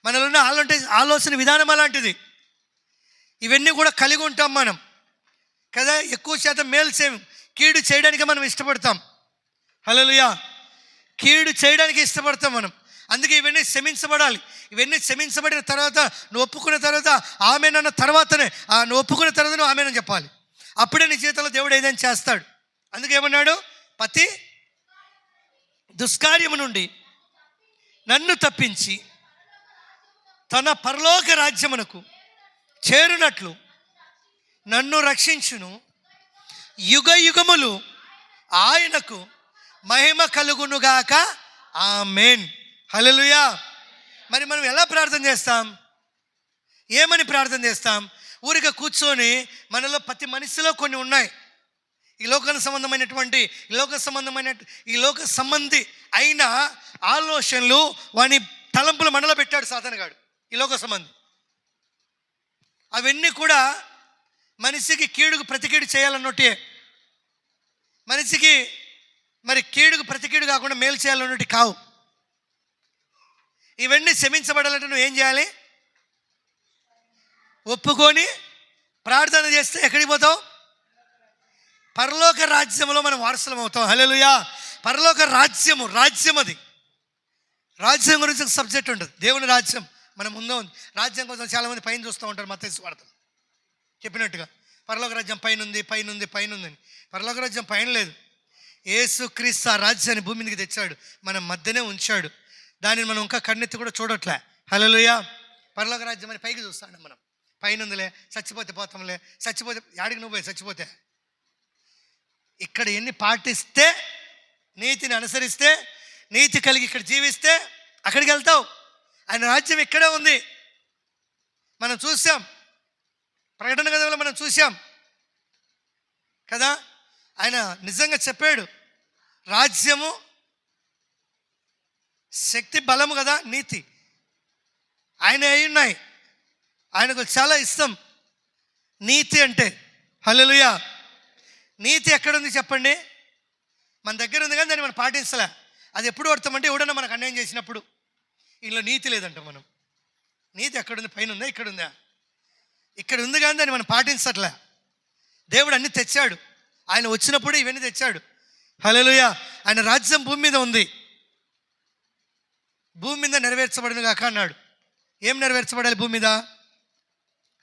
మనలో ఉన్న ఆలోచన విధానం అలాంటిది. ఇవన్నీ కూడా కలిగి ఉంటాం మనం కదా. ఎక్కువ శాతం మేలు కీడు చేయడానికి మనం ఇష్టపడతాం. హల్లెలూయా, కీడు చేయడానికి ఇష్టపడతాం మనం. అందుకే ఇవన్నీ క్షమించబడాలి. ఇవన్నీ క్షమించబడిన తర్వాత, నువ్వు ఒప్పుకున్న తర్వాత, ఆమెనన్న తర్వాతనే, నువ్వు ఒప్పుకున్న తర్వాత నువ్వు ఆమెనని చెప్పాలి. అప్పుడే నీ జీవితంలో దేవుడు ఏదైనా చేస్తాడు. అందుకే ఏమన్నాడు? ప్రతి దుష్కార్యము నుండి నన్ను తప్పించి తన పరలోక రాజ్యమునకు చేరునట్లు నన్ను రక్షించును. యుగ యుగములు ఆయనకు మహిమ కలుగునుగాక, ఆమేన్. హల్లెలూయా. మరి మనం ఎలా ప్రార్థన చేస్తాం? ఏమని ప్రార్థన చేస్తాం? ఊరిగా కూర్చొని మనలో ప్రతి మనిషిలో కొన్ని ఉన్నాయి. ఈ లోక సంబంధి అయిన ఆలోచనలు, వాని తలంపులు మనలో పెట్టాడు సాతానుగాడు, ఈ లోక సంబంధి. అవన్నీ కూడా మనిషికి కీడుకు ప్రతికీడు చేయాలన్నట్టే. మనిషికి మరి కీడుకు ప్రతికీడు కాకుండా మేలు చేయాలన్నట్టు కావు. ఇవన్నీ క్షమించబడాలంటే నువ్వు ఏం చేయాలి? ఒప్పుకొని ప్రార్థన చేస్తే ఎక్కడికి పోతావు? పరలోక రాజ్యంలో మనం వారసులం అవుతాం. హల్లెలూయా. పరలోక రాజ్యం అది. రాజ్యం గురించి ఒక సబ్జెక్ట్ ఉంటుంది. దేవుని రాజ్యం మన ముందే ఉంది. రాజ్యం కోసం చాలామంది పైన చూస్తూ ఉంటారు. మత్తయి సువార్తలో చెప్పినట్టుగా పరలోక రాజ్యం పైనుంది. పరలోక రాజ్యం పైన లేదు. యేసుక్రీస్తు ఆ రాజ్యాన్ని భూమి మీదకి తెచ్చాడు, మన మధ్యనే ఉంచాడు. దానిని మనం ఇంకా కన్నెత్తి కూడా చూడట్లే. హల్లెలూయా. పరలోక రాజ్యం అని పైకి చూస్తాడు. మనం పైనుందిలే, చచ్చిపోతే పోతాంలే. చచ్చిపోతే యాడికి నువ్వు చచ్చిపోతే? ఇక్కడ ఎన్ని పాటిస్తే, నీతిని అనుసరిస్తే, నీతి కలిగి ఇక్కడ జీవిస్తే అక్కడికి వెళ్తావు. ఆయన రాజ్యం ఇక్కడే ఉంది. మనం చూసాం, ప్రకటన గ్రంథంలో మనం చూసాం కదా. ఆయన నిజంగా చెప్పాడు, రాజ్యము, శక్తి, బలము కదా, నీతి ఆయన అయి ఉన్నాయి. ఆయనకు చాలా ఇష్టం నీతి అంటే. హల్లెలూయా. నీతి ఎక్కడుంది చెప్పండి? మన దగ్గర ఉంది కానీ దాన్ని మనం పాటించలే. అది ఎప్పుడు పడతామంటే ఎవడన్నా మనకు అన్యాయం చేసినప్పుడు. ఇందులో నీతి లేదంట. మనం నీతి ఎక్కడుంది? పైన ఉందా? ఇక్కడ ఉందా? ఇక్కడ ఉంది కానీ దాన్ని మనం పాటించట్లే. దేవుడు అన్ని తెచ్చాడు. ఆయన వచ్చినప్పుడు ఇవన్నీ తెచ్చాడు. హల్లెలూయా. ఆయన రాజ్యం భూమి మీద ఉంది. భూమి మీద నెరవేర్చబడిన కాక అన్నాడు. ఏం నెరవేర్చబడాలి భూమి మీద?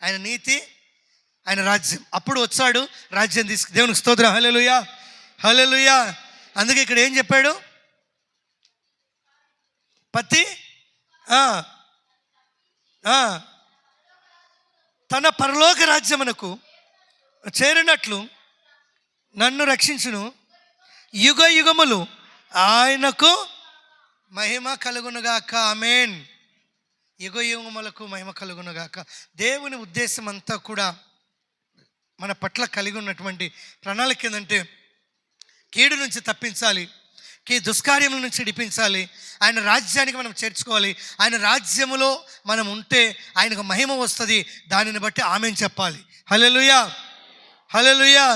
ఆయన నీతి, ఆయన రాజ్యం. అప్పుడు వచ్చాడు రాజ్యం తీసుకు. దేవునికి స్తోత్రం. హల్లెలూయా, హల్లెలూయా. అందుకే ఇక్కడ ఏం చెప్పాడు? ప్రతి తన పరలోక రాజ్యమునకు చేరినట్లు నన్ను రక్షించును. యుగ యుగములు ఆయనకు మహిమ కలుగునుగాక. ఆమేన్. యుగ యుగములకు మహిమ కలుగునుగాక. దేవుని ఉద్దేశం అంతా కూడా మన పట్ల కలిగి ఉన్నటువంటి ప్రణాళిక ఏంటంటే కీడు నుంచి తప్పించాలి, దుష్కార్యముల నుంచి విడిపించాలి, ఆయన రాజ్యానికి మనం చేర్చుకోవాలి. ఆయన రాజ్యములో మనం ఉంటే ఆయనకు మహిమ వస్తుంది. దానిని బట్టి ఆమేన్ చెప్పాలి. హల్లెలూయా, హల్లెలూయా.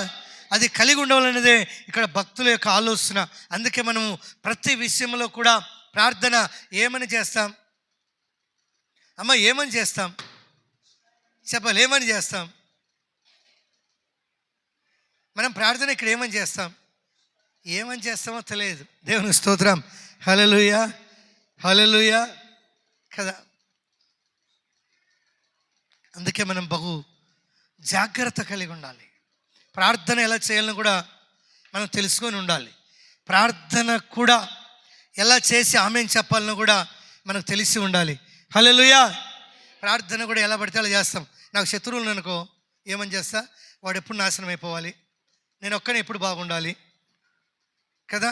అది కలిగి ఉండవాలనేదే ఇక్కడ భక్తుల యొక్క ఆలోచన. అందుకే మనము ప్రతి విషయంలో కూడా ప్రార్థన ఏమని చేస్తాం అమ్మ? ఏమని చేస్తాం చెప్పాలి? ఏమని చేస్తాం మనం ప్రార్థన? ఇక్కడ ఏమని చేస్తాం? ఏమని చేస్తామో తెలియదు. దేవుని స్తోత్రం. హల్లెలూయా, హల్లెలూయా కదా. అందుకే మనం బహు జాగ్రత్త కలిగి ఉండాలి. ప్రార్థన ఎలా చేయాలని కూడా మనం తెలుసుకొని ఉండాలి. ప్రార్థన కూడా ఎలా చేసి ఆమేన్ చెప్పాలని కూడా మనకు తెలిసి ఉండాలి. హల్లెలూయా. ప్రార్థన కూడా ఎలా పడితే అలా చేస్తాం. నాకు శత్రువులు అనుకో, ఏమని చేస్తా? వాడు ఎప్పుడు నాశనం అయిపోవాలి, నేను ఒక్కనే ఎప్పుడు బాగుండాలి కదా.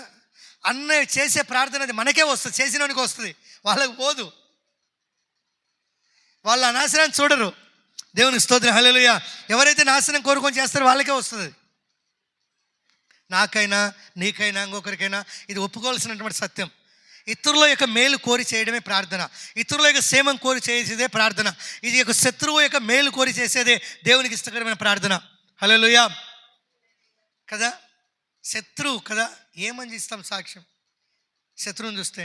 అన్న చేసే ప్రార్థన అది మనకే వస్తుంది, చేసినోనికి వస్తుంది, వాళ్ళకి పోదు. వాళ్ళ నాశనాన్ని చూడరు. దేవుని స్తోత్రం. హల్లెలూయా. ఎవరైతే నాశనం కోరుకొని చేస్తారో వాళ్ళకే వస్తుంది. నాకైనా నీకైనా ఇంకొకరికైనా ఇది ఒప్పుకోవాల్సినటువంటి సత్యం. ఇతరుల యొక్క మేలు కోరి చేయడమే ప్రార్థన. ఇతరుల యొక్క క్షేమం కోరి చేసేదే ప్రార్థన. ఇది యొక్క శత్రువు యొక్క మేలు కోరి చేసేదే దేవునికి ఇష్టకరమైన ప్రార్థన. హల్లెలూయా కదా. శత్రువు కదా, ఏమని ఇస్తాం సాక్ష్యం శత్రువుని చూస్తే?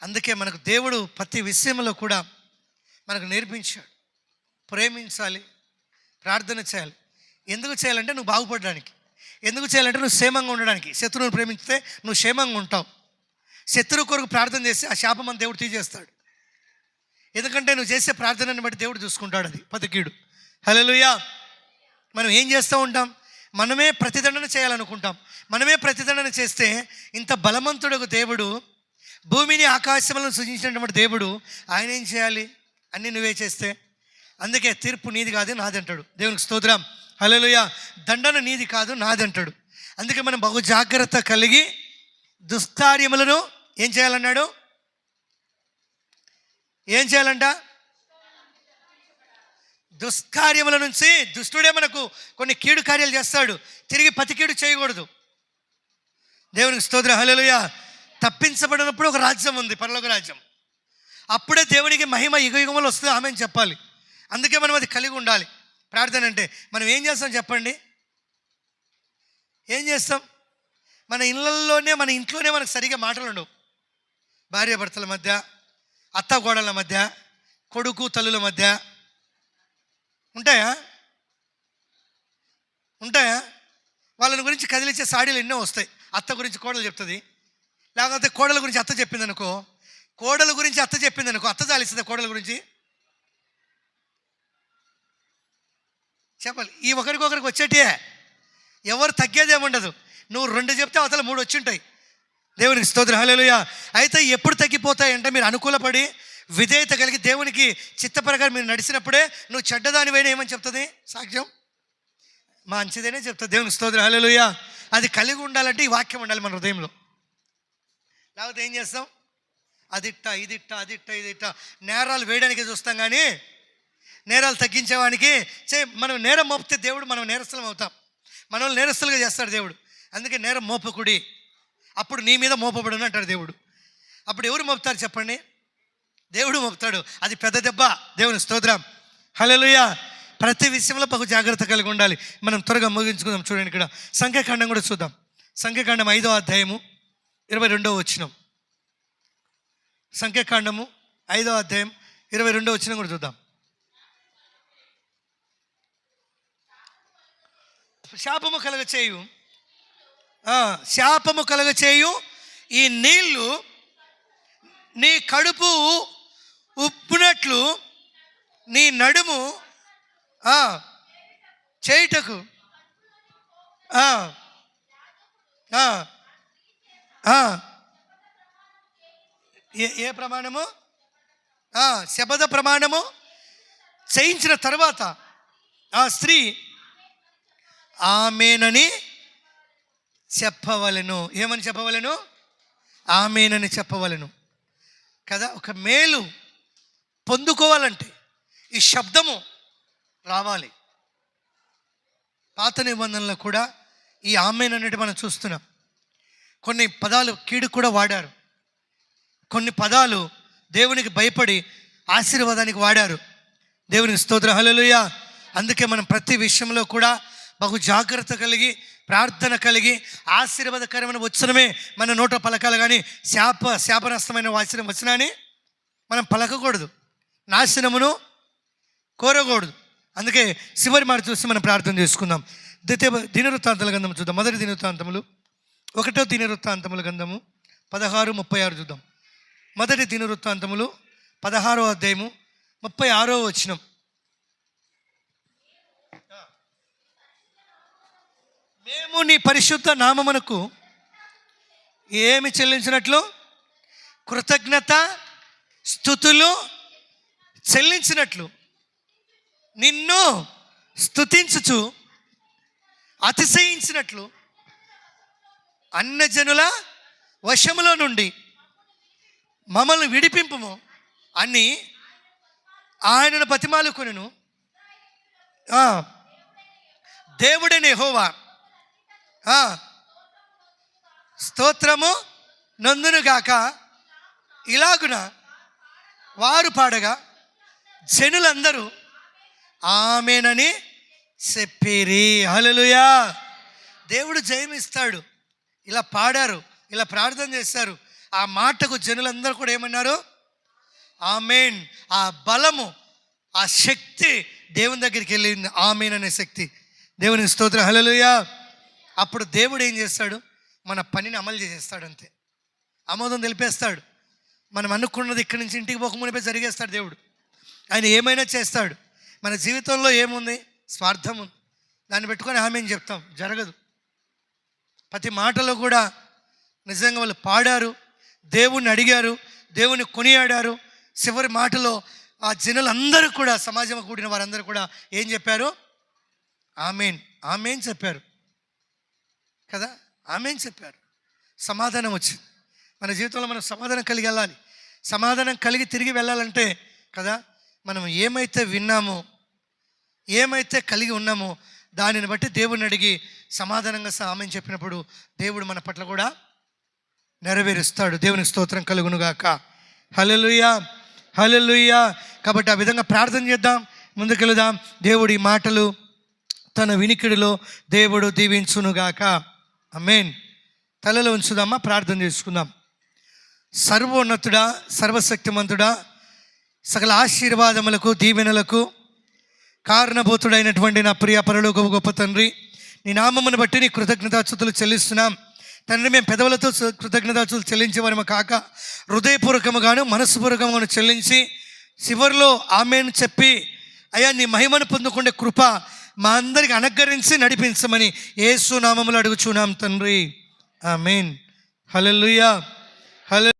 అందుకే మనకు దేవుడు ప్రతి విషయంలో కూడా మనకు నేర్పించాడు. ప్రేమించాలి, ప్రార్థన చేయాలి. ఎందుకు చేయాలంటే నువ్వు బాగుపడడానికి. ఎందుకు చేయాలంటే నువ్వు క్షేమంగా ఉండడానికి. శత్రువుని ప్రేమించితే నువ్వు క్షేమంగా ఉంటావు. శత్రువు కొరకు ప్రార్థన చేస్తే ఆ శాపం అని దేవుడు తీసేస్తాడు. ఎందుకంటే నువ్వు చేసే ప్రార్థనని బట్టి దేవుడు చూసుకుంటాడు. అది పతికీడు. హల్లెలూయా. మనం ఏం చేస్తూ ఉంటాం? మనమే ప్రతిదండన చేయాలనుకుంటాం. మనమే ప్రతిదండన చేస్తే ఇంత బలవంతుడు దేవుడు, భూమిని ఆకాశములను సృజించినటువంటి దేవుడు, ఆయన ఏం చేయాలి? అన్నీ నువ్వే చేస్తే. అందుకే తీర్పు నీది కాదు నాది అంటాడు. దేవునికి స్తోత్రం. హల్లెలూయా. దండన నీది కాదు నాది అంటాడు. అందుకే మనం బహు జాగ్రత్త కలిగి దుష్కార్యములను ఏం చేయాలన్నాడు? ఏం చేయాలంట? దుష్కార్యముల నుంచి. దుష్టుడే మనకు కొన్ని కీడు కార్యాలు చేస్తాడు, తిరిగి పతికీడు చేయకూడదు. దేవునికి స్తోత్రం. హల్లెలూయా. తప్పించబడినప్పుడు ఒక రాజ్యం ఉంది, పరలోక రాజ్యం. అప్పుడే దేవునికి మహిమ యుగ యుగములు వస్తుంది. ఆమేన్ చెప్పాలి. అందుకే మనం అది కలిగి ఉండాలి. ప్రార్థన అంటే మనం ఏం చేస్తాం చెప్పండి? ఏం చేస్తాం? మన ఇంట్లోనే మనకు సరిగా మాటలు ఉండవు. భార్యాభర్తల మధ్య, అత్తగోడల మధ్య, కొడుకు తల్లుల మధ్య ఉంటాయా? వాళ్ళని గురించి కదిలించే సాడీలు ఎన్నో వస్తాయి. అత్త గురించి కోడలు చెప్తుంది, లేకపోతే కోడల గురించి అత్త చెప్పింది అనుకో, కోడల గురించి అత్త చెప్పింది అనుకో, అత్త చాలిస్తుంది కోడల గురించి. చెప్పాలి. ఈ ఒకరికొకరికి వచ్చేటే, ఎవరు తగ్గేదేముండదు. నువ్వు 2 చెప్తే అవతల 3 వచ్చి ఉంటాయి. దేవునికి స్తోత్రం. హల్లెలూయా. అయితే ఎప్పుడు తగ్గిపోతాయంటే మీరు అనుకూలపడి విధేయత కలిగి దేవునికి చిత్త ప్రకారం మీరు నడిచినప్పుడే. నువ్వు చెడ్డదానివైనా ఏమని చెప్తుంది సాక్ష్యం? మంచిదేనే చెప్తుంది. దేవునికి స్తోత్రం. హల్లెలూయా. అది కలిగి ఉండాలంటే ఈ వాక్యం ఉండాలి మన హృదయంలో. లేకపోతే ఏం చేస్తాం? అదిట్టా ఇదిట్టా నేరాలు వేయడానికి చూస్తాం, కానీ నేరాలు తగ్గించేవానికి మనం నేరం మోపితే దేవుడు మనం నేరస్తులం అవుతాం. మనల్ని నేరస్తులుగా చేస్తాడు దేవుడు. అందుకే నేరం మోపకుడి, అప్పుడు నీ మీద మోపబడును అంటాడు దేవుడు. అప్పుడు ఎవరు మోపుతారు చెప్పండి? దేవుడు మోపుతాడు. అది పెద్ద దెబ్బ. దేవుని స్తోత్రం. హల్లెలూయా. ప్రతి విషయంలో బహు జాగ్రత్త కలిగి ఉండాలి. మనం త్వరగా ముగించుకుందాం. చూడండి, ఇక్కడ సంఖ్యాకాండం కూడా చూద్దాం. సంఖ్యాకాండం 5వ అధ్యాయము 22వ వచనం. సంఖ్యాకాండము 5వ అధ్యాయం 22వ వచనం కూడా చూద్దాం. శాపము కలగచేయు ఈ నీళ్లు నీ కడుపు ఉప్పునట్లు నీ నడుము చేయుటకు ఏ ప్రమాణము? శపథ ప్రమాణము చేయించిన తర్వాత ఆ స్త్రీ ఆమేనని చెప్పవలెను. ఏమని చెప్పవలెను? ఆమేనని చెప్పవలెను కదా. ఒక మేలు పొందుకోవాలంటే ఈ శబ్దము రావాలి. పాత నిబంధనలో కూడా ఈ ఆమేన్ అనేది మనం చూస్తున్నాం. కొన్ని పదాలు కీడు కూడా వాడారు, కొన్ని పదాలు దేవునికి భయపడి ఆశీర్వాదానికి వాడారు. దేవునికి స్తోత్రం, హల్లెలూయా. అందుకే మనం ప్రతి విషయంలో కూడా బహు జాగ్రత్త కలిగి, ప్రార్థన కలిగి, ఆశీర్వాదకరమైన వచనమే మన నోట పలకాలి. కానీ శాపనస్తమైన వచనాన్ని మనం పలకకూడదు, నాశనమును కోరకూడదు. అందుకే చివరి మాట చూసి మనం ప్రార్థన చేసుకుందాం. దినవృత్తాంతాల గ్రంథం చూద్దాం. మొదటి దినవృత్తాంతములు 1వ దినవృత్తాంతముల గ్రంథము 16:36 చూద్దాం. మొదటి దినవృత్తాంతములు 16వ అధ్యాయము 36వ వచనం. మేము నీ పరిశుద్ధ నామమునకు ఏమి చెల్లించినట్లు? కృతజ్ఞత స్తుతులు చెల్లించినట్లు నిన్ను స్తుతించుచు అతిశయించినట్లు అన్యజనుల వశములో నుండి మమ్మల్ని విడిపింపుము అని ఆయనను బతిమాలుకొనెను. దేవుడైన యెహోవా స్తోత్రము నొందునుగాక. ఇలాగున వారు పాడగా జనులందరూ ఆమేనని చెప్పిరి. హల్లెలూయా. దేవుడు జయమిస్తాడు. ఇలా పాడారు, ఇలా ప్రార్థన చేశారు. ఆ మాటకు జనులందరూ కూడా ఏమన్నారు? ఆమేన్. ఆ బలము, ఆ శక్తి దేవుని దగ్గరికి వెళ్ళింది. ఆమేన్ అనే శక్తి. దేవునికి స్తోత్రం, హల్లెలూయా. అప్పుడు దేవుడు ఏం చేస్తాడు? మన పనిని అమలు చేసేస్తాడు. అంతే, ఆమోదం తెలిపేస్తాడు. మనం అనుకున్నది ఇక్కడి నుంచి ఇంటికి పోకమునిపై జరిగేస్తాడు దేవుడు. ఆయన ఏమైనా చేస్తాడు. మన జీవితంలో ఏముంది? స్వార్థం ఉంది. దాన్ని పెట్టుకొని ఆమేన్ చెప్తాం, జరగదు. ప్రతి మాటలో కూడా నిజంగా వాళ్ళు పాడారు, దేవుణ్ణి అడిగారు, దేవుని కొనియాడారు. చివరి మాటలో ఆ జనులందరూ కూడా, సమాజంలో కూడిన వారందరూ కూడా ఏం చెప్పారు? ఆమేన్, ఆమేన్ చెప్పారు కదా. ఆమేన్ చెప్పారు. సమాధానం వచ్చింది. మన జీవితంలో మనం సమాధానం కలిగి వెళ్ళాలి. సమాధానం కలిగి తిరిగి వెళ్ళాలంటే కదా, మనం ఏమైతే విన్నామో, ఏమైతే కలిగి ఉన్నామో దానిని బట్టి దేవుడిని అడిగి సమాధానంగా ఆమేన్ చెప్పినప్పుడు దేవుడు మన పట్ల కూడా నెరవేరుస్తాడు. దేవునికి స్తోత్రం కలుగునుగాక. హల్లెలూయా, హల్లెలూయా. కాబట్టి ఆ విధంగా ప్రార్థన చేద్దాం, ముందుకెళుదాం. దేవుడి మాటలు తన వినికిడిలో దేవుడు దీవించునుగాక. ఆమేన్. తలలో ఉంచుదామా, ప్రార్థన చేసుకుందాం. సర్వోన్నతుడా, సర్వశక్తిమంతుడా, సకల ఆశీర్వాదములకు దీవెనలకు కారణభూతుడైనటువంటి నా ప్రియ పరలోకపు గొప్ప తండ్రి, నీ నామమును బట్టి నీ కృతజ్ఞతాస్తుతులు చెల్లిస్తున్నాం తండ్రి. మేము పెదవులతో కృతజ్ఞతాస్తుతులు చెల్లించేవారము కాక హృదయపూర్వకముగాను మనస్సుపూర్వకముగాను చెల్లించి చివరిలో ఆమేన్ చెప్పి అయ్యా నీ మహిమను పొందుకునే కృప మా అందరికి అనుగ్రహించి నడిపించమని యేసు నామములో అడుగుచున్నాం తండ్రి. ఆమేన్. హల్లెలూయా.